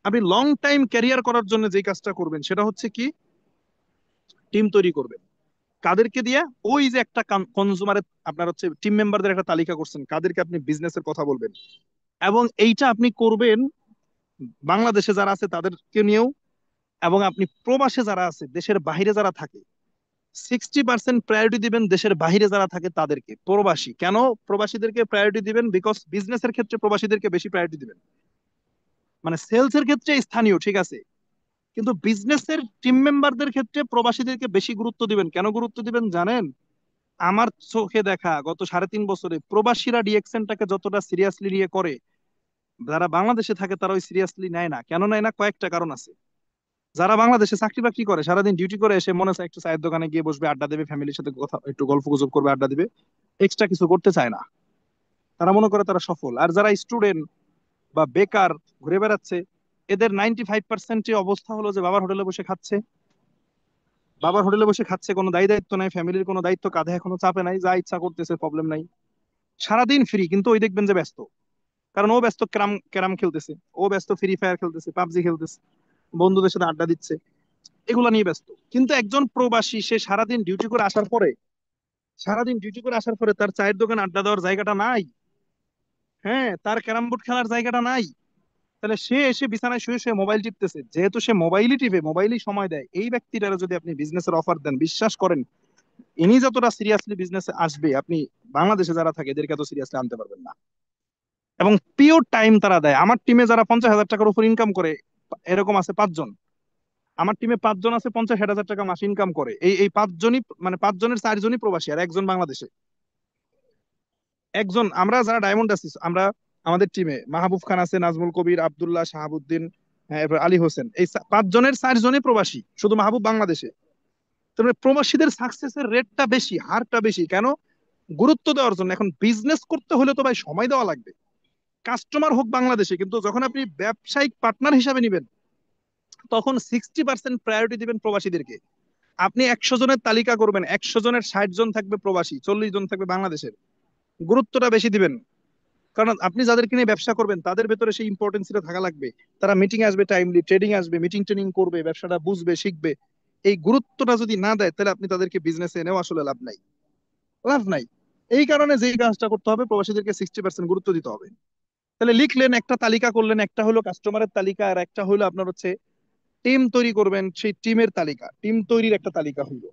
C: আপনি লং টাইম ক্যারিয়ার করার জন্য যে কাজটা করবেন, সেটা হচ্ছে কি, টিম তৈরি করবেন। কাদেরকে দিয়ে? ওই যে একটা কনজুমারের, আপনার হচ্ছে টিম মেম্বারদের একটা তালিকা করছেন, কাদেরকে আপনি বিজনেসের কথা বলবেন। এবং এইটা আপনি করবেন বাংলাদেশে যারা আছে তাদেরকে নিয়েও, এবং আপনি প্রবাসে যারা আছে, দেশের বাইরে যারা থাকে, 60% প্রায়োরিটি দিবেন দেশের বাইরে যারা থাকে তাদেরকে। প্রবাসী কেন, প্রবাসীদেরকে প্রায়োরিটি দিবেন, বিকজ বিজনেসের ক্ষেত্রে প্রবাসীদেরকে বেশি প্রায়োরিটি দিবেন। মানে সেলস এর ক্ষেত্রে স্থানীয় ঠিক আছে, কিন্তু বিজনেসের টিম মেম্বারদের ক্ষেত্রে প্রবাসীদেরকে বেশি গুরুত্ব দিবেন। কেন গুরুত্ব দিবেন জানেন? আমার চোখে দেখা গত 3.5 বছরে প্রবাসীরা ডিএক্সএনটাকে যতটা সিরিয়াসলি নিয়ে করে, যারা বাংলাদেশে থাকে তারা ওই সিরিয়াসলি নেয় না। কেন নেয় না? কয়েকটা কারণ আছে। যারা বাংলাদেশে চাকরি বাকরি করে, সারাদিন ডিউটি করে এসে মনে চায় একটু চায়ের দোকানে গিয়ে বসবে, আড্ডা দেবে, ফ্যামিলির সাথে কথা একটু গল্প গুজব করবে, আড্ডা দিবে, এক্সট্রা কিছু করতে চায় না। তারা মনে করে তারা সফল। আর যারা স্টুডেন্ট বা বেকার ঘুরে বেড়াচ্ছে, এদের 95% অবস্থা হলো যে বাবার হোটেলে বসে খাচ্ছে, কোনো দায়ী দায়িত্ব নাই, ফ্যামিলির কোনো দায়িত্ব কাঁধে এখনো চাপে নাই, যা ইচ্ছা করতেছে, প্রবলেম নাই, সারাদিন ফ্রি। কিন্তু ওই দেখবেন যে ব্যস্ত, কারণ ও ব্যস্ত ক্যারাম ক্যারাম খেলতেছে, ও ব্যস্ত ফ্রি ফায়ার খেলতেছে, পাবজি খেলতেছে, বন্ধুদের সাথে আড্ডা দিচ্ছে। এগুলা নিয়ে ব্যস্ত। কিন্তু একজন প্রবাসী সে সারাদিন ডিউটি করে আসার পরে, তার চায়ের দোকান আড্ডা দেওয়ার জায়গাটা নাই, হ্যাঁ, তার ক্যারাম বোর্ড খেলার জায়গাটা নাই, তাহলে সে এসে বিছানায় শুয়ে শুয়ে মোবাইল টিপতেছে। যেহেতু সে মোবাইলই টিপে, মোবাইলই সময় দেয়, এই ব্যক্তিটারে যদি আপনি বিজনেসের অফার দেন, বিশ্বাস করেন ইনি যতটা সিরিয়াসলি বিজনেসে আসবে, আপনি বাংলাদেশে যারা থাকে এদেরকে এত সিরিয়াসলি আনতে পারবেন না। এবং পিওর টাইম তারা দেয়। আমার টিমে যারা 50,000 টাকার উপর ইনকাম করে, এরকম আছে 5 জন। আমার টিমে 5 জন আছে 50-60 হাজার টাকা মাস ইনকাম করে। এই 5 জনই, মানে 5 জনের 4 জনই প্রবাসী আর একজন বাংলাদেশে। একজন, আমরা যারা ডায়মন্ড আছি আমরা, আমাদের টিমে মাহবুব খান আছে, নাজমুল কবির, আব্দুল্লাহ, শাহাবুদ্দিন, হ্যাঁ, এরপর আলী হোসেন, এই 5 জনের 4 জনই প্রবাসী, শুধু মাহবুব বাংলাদেশে। তাহলে প্রবাসীদের সাকসেসের রেটটা বেশি, হারটা বেশি কেন? গুরুত্ব দেওয়ার জন্য। এখন বিজনেস করতে হলে তো ভাই সময় দেওয়া লাগবে। কাস্টমার হোক বাংলাদেশে, কিন্তু যখন আপনি ব্যবসায়িক পার্টনার হিসাবে নিবেন, তখন 60% প্রায়োরিটি দিবেন প্রবাসীদেরকে। আপনি 100 জনের তালিকা করবেন, 100 জনের 60 জন থাকবে প্রবাসী, 40 জন থাকবে বাংলাদেশের। গুরুত্বটা বেশি দিবেন, কারণ আপনি যাদেরকে নিয়ে ব্যবসা করবেন তাদের ভেতরে সেই ইম্পর্টেন্সিটা থাকা লাগবে। তারা মিটিং আসবে, টাইমলি ট্রেডিং আসবে, মিটিং ট্রেনিং করবে, ব্যবসাটা বুঝবে, শিখবে। এই গুরুত্বটা যদি না দেয়, তাহলে আপনি তাদেরকে বিজনেসে এনেও আসলে লাভ নাই, লাভ নাই। এই কারণে যেই কাজটা করতে হবে, প্রবাসীদেরকে 60% গুরুত্ব দিতে হবে। তাহলে লিখলেন, একটা তালিকা করলেন, একটা হলো কাস্টমারের তালিকা, আর একটা হলো আপনার হচ্ছে টিম তৈরি করবেন, সেই টিমের তালিকা, টিম তৈরির একটা তালিকা হইলো।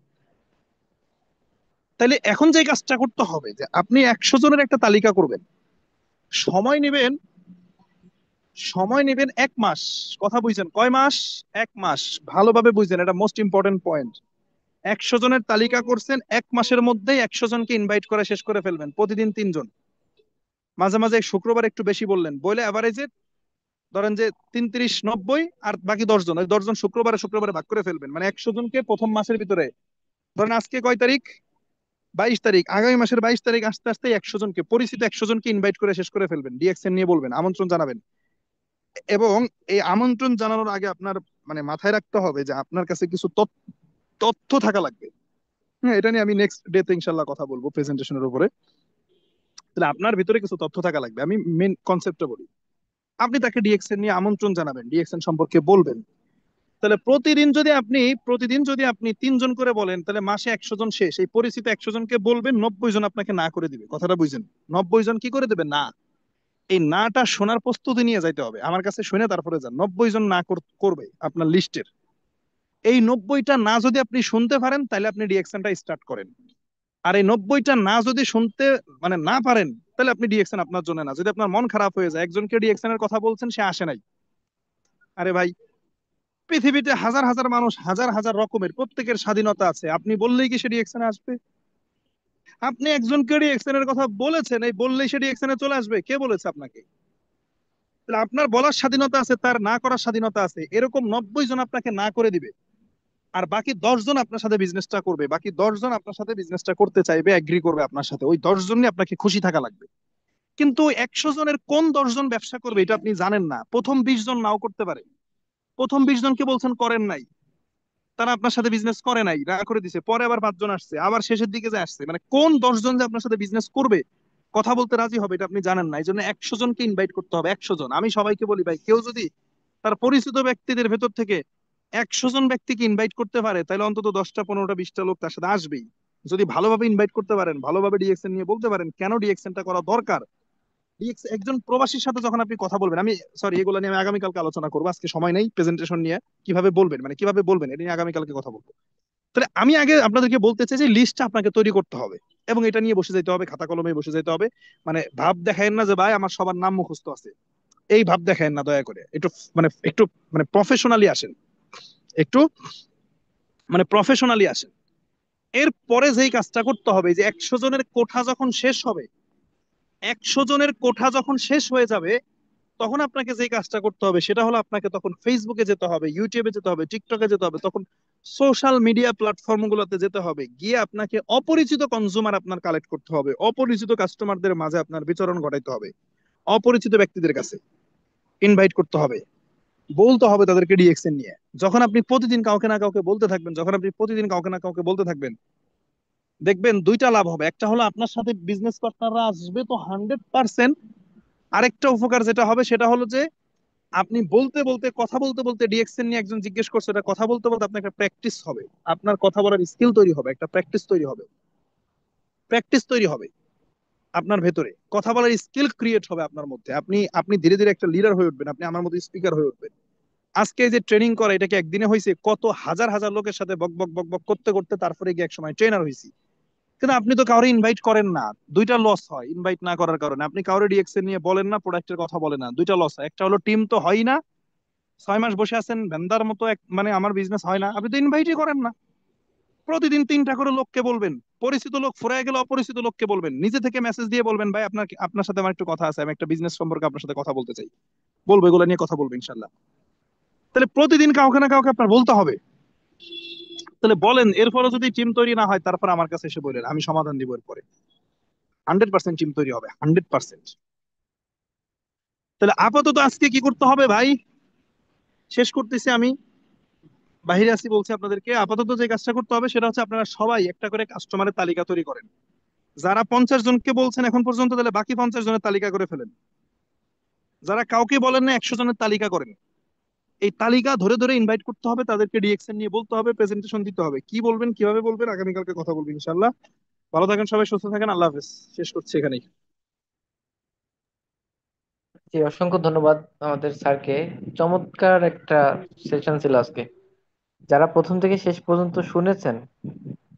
C: তাহলে এখন যে কাজটা করতে হবে, যে আপনি 100 জনের একটা তালিকা করবেন, সময় নেবেন, 1 মাস। কথা বুঝছেন? কয় মাস? 1 মাস। ভালোভাবে বুঝছেন, এটা মোস্ট ইম্পর্টেন্ট পয়েন্ট। 100 জনের তালিকা করছেন, 1 মাসের মধ্যেই 100 জনকে ইনভাইট করে শেষ করে ফেলবেন, প্রতিদিন 3 জন। মাঝে মাঝে শুক্রবার একটু বেশি বললেন, বলে অ্যাভারেজে ধরেন যে 33-90, আর বাকি 10 জন, ওই 10 জন শুক্রবারে শুক্রবারে ভাগ করে ফেলবেন, মানে 100 জনকে প্রথম মাসের ভিতরে। ধরেন আজকে কয় তারিখ? 22 তারিখ। আগামী মাসের 22 তারিখ আসতে আসতে 100 জনকে, পরিচিত 100 জনকে ইনভাইট করে শেষ করে ফেলবেন, ডিএক্সএন নিয়ে বলবেন, আমন্ত্রণ জানাবেন। এবং এই আমন্ত্রণ জানানোর আগে আপনার মানে মাথায় রাখতে হবে যে আপনার কাছে কিছু তথ্য থাকা লাগবে। হ্যাঁ, এটা নিয়ে আমি নেক্সট ডেতে ইনশাল্লাহ কথা বলবো প্রেজেন্টেশনের উপরে। তাহলে আপনার ভিতরে কিছু তথ্য থাকা লাগবে। আমি মেন কনসেপ্টটা বলি। আপনি তাকে ডিএক্সএন নিয়ে আমন্ত্রণ জানাবেন, ডিএক্সএন সম্পর্কে বলবেন। তাহলে প্রতিদিন যদি আপনি 3 জন করে বলেন, তাহলে মাসে 100 জন শেষ। এই পরিচিত 100 জনকে বলবেন, 90 জন আপনাকে না করে দিবে। কথাটা বুঝছেন? 90 জন কি করে দেবে? না। এই নাটা শোনার প্রস্তুতি নিয়ে যাইতে হবে, আমার কাছে শুনে তারপরে যান। 90 জন না করবে আপনার লিস্টের। এই 90টা না যদি আপনি শুনতে পারেন, তাহলে আপনি ডিএকশনটা স্টার্ট করেন। আর এই 90টা না যদি শুনতে মানে না পারেন, তাহলে আপনি ডিএকশন আপনার জন্য না। যদি আপনার মন খারাপ হয়ে যায়, একজনকে ডিএকশনের কথা বলছেন, সে আসে নাই, আরে ভাই, পৃথিবীতে হাজার হাজার মানুষ, হাজার হাজার রকমের, প্রত্যেকের স্বাধীনতা আছে। আপনি বললেই কি সে রিয়েকশনে আসবে? আপনি একজনকে রিয়েকশনের কথা বলেছেন, এই বললেই সে রিয়েকশনে চলে আসবে? কে বলেছে আপনাকে? তাহলে আপনার বলার স্বাধীনতা আছে, তার না করার স্বাধীনতা আছে। এরকম 90 জন আপনাকে না করে দিবে, আর বাকি 10 জন আপনার সাথে বিজনেসটা করবে, বাকি 10 জন আপনার সাথে বিজনেসটা করতে চাইবে, এগ্রি করবে আপনার সাথে। ওই 10 জনই আপনাকে খুশি থাকা লাগবে। কিন্তু 100 জনের কোন 10 জন ব্যবসা করবে এটা আপনি জানেন না। প্রথম 20 জন নাও করতে পারে। প্রথম 20 জনকে বলছেন, করেন নাই, তারা আপনার সাথে বিজনেস করে নাই, রাগ করে দিছে। পরে আবার 5 জন আসছে, আবার শেষের দিকে যে আসছে, মানে কোন 10 জন যে আপনার সাথে বিজনেস করবে, কথা বলতে রাজি হবে, এটা আপনি জানেন না। এই জন্য 100 জনকে ইনভাইট করতে হবে। 100 জন। আমি সবাইকে বলি, ভাই, কেউ যদি তার পরিচিত ব্যক্তিদের ভেতর থেকে 100 জন ব্যক্তিকে ইনভাইট করতে পারে, তাহলে অন্তত 10টা 15টা 20টা লোক তার সাথে আসবেই। যদি ভালোভাবে ইনভাইট করতে পারেন, ভালোভাবে ডিএক্সএন নিয়ে বলতে পারেন কেন ডিএক্সএনটা করা দরকার। একজন প্রবাসীর সাথে যখন আপনি কথা বলবেন, আমি সরি, এগুলো নিয়ে আমি আগামীকালকে আলোচনা করবো, আজকে সময় নেই। প্রেজেন্টেশন নিয়ে কিভাবে বলবেন, মানে কিভাবে বলবেন, এটা নিয়ে আগামীকালকে কথা বলবো। তাহলে আমি আগে আপনাদেরকে বলতে চাই যে লিস্টটা আপনাকে তৈরি করতে হবে, এবং এটা নিয়ে বসে যেতে হবে, খাতা কলমে বসে যেতে হবে। মানে ভাব দেখায়েন না যে ভাই আমার সবার নাম মুখস্থ আছে, এই ভাব দেখায়েন না দয়া করে। একটু প্রফেশনালি আসেন, একটু প্রফেশনালি আসেন। এরপরে যেই কাজটা করতে হবে, যে 100 জনের কোঠা যখন শেষ হবে, 100 জনের কোঠা যখন শেষ হয়ে যাবে, তখন আপনাকে যে কাজটা করতে হবে সেটা হলো, আপনাকে তখন ফেসবুকে যেতে হবে, ইউটিউবে যেতে হবে, টিকটকে যেতে হবে, তখন সোশ্যাল মিডিয়া প্ল্যাটফর্ম গুলোতে যেতে হবে। গিয়ে আপনাকে অপরিচিত কনজিউমার আপনার কালেক্ট করতে হবে, অপরিচিত কাস্টমারদের মাঝে আপনার বিচরণ ঘটাইতে হবে, অপরিচিত ব্যক্তিদের কাছে ইনভাইট করতে হবে, বলতে হবে তাদেরকে ডিএক্সএন নিয়ে। যখন আপনি প্রতিদিন কাউকে না কাউকে বলতে থাকবেন, দেখবেন দুইটা লাভ হবে। একটা হলো আপনার সাথে বিজনেস পার্টনাররা আসবে তো 100%। আরেকটা উপকার যেটা হবে সেটা হলো যে আপনি বলতে বলতে কথা বলতে বলতে ডিএক্সএন নিয়ে একজন জিজ্ঞেস করছে, এটা কথা বলতে বলতে আপনার একটা প্র্যাকটিস হবে, আপনার কথা বলার স্কিল তৈরি হবে, একটা প্র্যাকটিস তৈরি হবে, প্র্যাকটিস তৈরি হবে আপনার ভেতরে, কথা বলার স্কিল ক্রিয়েট হবে আপনার মধ্যে, আপনি আপনি ধীরে ধীরে একটা লিডার হয়ে উঠবেন, আপনি আমার মতো স্পিকার হয়ে উঠবেন। আজকে এই যে ট্রেনিং করা, এটা কি একদিনে হয়েছে? কত হাজার হাজার লোকের সাথে বক বক বক বক করতে করতে তারপরে গিয়ে এক সময় ট্রেনার হয়েছি। কিন্তু আপনি তো কাউরে ইনভাইট করেন না। দুইটা লস হয় ইনভাইট না করার কারণে, আপনি কাউরে ডিএক্সএন নিয়ে বলেন না, প্রোডাক্টের কথা বলেন না, দুইটা লস হয়। একটা হলো টিম তো হয় না, 6 মাস বসে আছেন ভেন্দার মতো, এক মানে আমার বিজনেস হয় না, আপনি তো ইনভাইটই করেন না। প্রতিদিন 3টা করে লোককে বলবেন, পরিচিত লোক ফুরায় গেলে অপরিচিত লোককে বলবেন, নিজে থেকে মেসেজ দিয়ে বলবেন, ভাই আপনার আপনার সাথে আমার একটু কথা আছে, আমি একটা বিজনেস সম্পর্কে আপনার সাথে কথা বলতে চাই, বলবো, এগুলো নিয়ে কথা বলবো ইনশাল্লাহ। তাহলে প্রতিদিন কাউকে না কাউকে আপনার বলতে হবে। তাহলে বলেন, এরপরে যদি টিম তৈরি না হয়, তারপর আমার কাছে এসে বললেন, আমি সমাধান দিব এরপরে। 100% টিম তৈরি হবে, 100%। তাহলে আপাতত আজকে কি করতে হবে ভাই, শেষ করতেছি আমি, বাহিরে আছি বলছি আপনাদেরকে, আপাতত যে কাজটা করতে হবে সেটা হচ্ছে আপনারা সবাই একটা করে কাস্টমারের তালিকা তৈরি করেন। যারা 50 জনকে বলছেন এখন পর্যন্ত, তাহলে বাকি 50 জনের তালিকা করে ফেলেন। যারা কাউকে বলেন না, 100 জনের তালিকা করেন। এই তালিকা ধরে ধরে ইনভাইট করতে হবে, তাদেরকে ডিএক্সএন নিয়ে বলতে হবে, প্রেজেন্টেশন দিতে হবে, কি বলবেন কিভাবে বলবেন আগামীকালকে কথা বলবেন ইনশাল্লাহ। ভালো থাকেন সবাই, সুস্থ থাকেন, আল্লাহ হাফেজ। শেষ করছি এখানেই।
A: জি, অসংখ্য ধন্যবাদ আমাদের স্যারকে। চমৎকার একটা সেশন ছিল আজকে। যারা প্রথম থেকে শেষ পর্যন্ত শুনেছেন,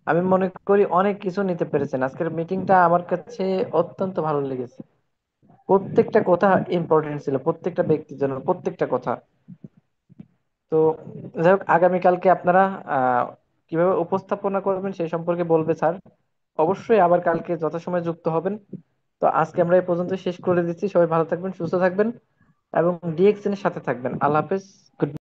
A: আমি মনে করি অনেক কিছু নিতে পেরেছেন। আজকের মিটিংটা আমার কাছে অত্যন্ত ভালো লেগেছে। প্রত্যেকটা কথা ইম্পর্টেন্ট ছিল, প্রত্যেকটা ব্যক্তির জন্য প্রত্যেকটা কথা। তো যাই হোক, আগামীকালকে আপনারা আহ কিভাবে উপস্থাপনা করবেন সেই সম্পর্কে বলবে স্যার। অবশ্যই আবার কালকে যথাসময়ে যুক্ত হবেন। তো আজকে আমরা এই পর্যন্ত শেষ করে দিচ্ছি। সবাই ভালো থাকবেন, সুস্থ থাকবেন এবং ডিএক্সএন এর সাথে থাকবেন। আল্লাহ হাফেজ। গুড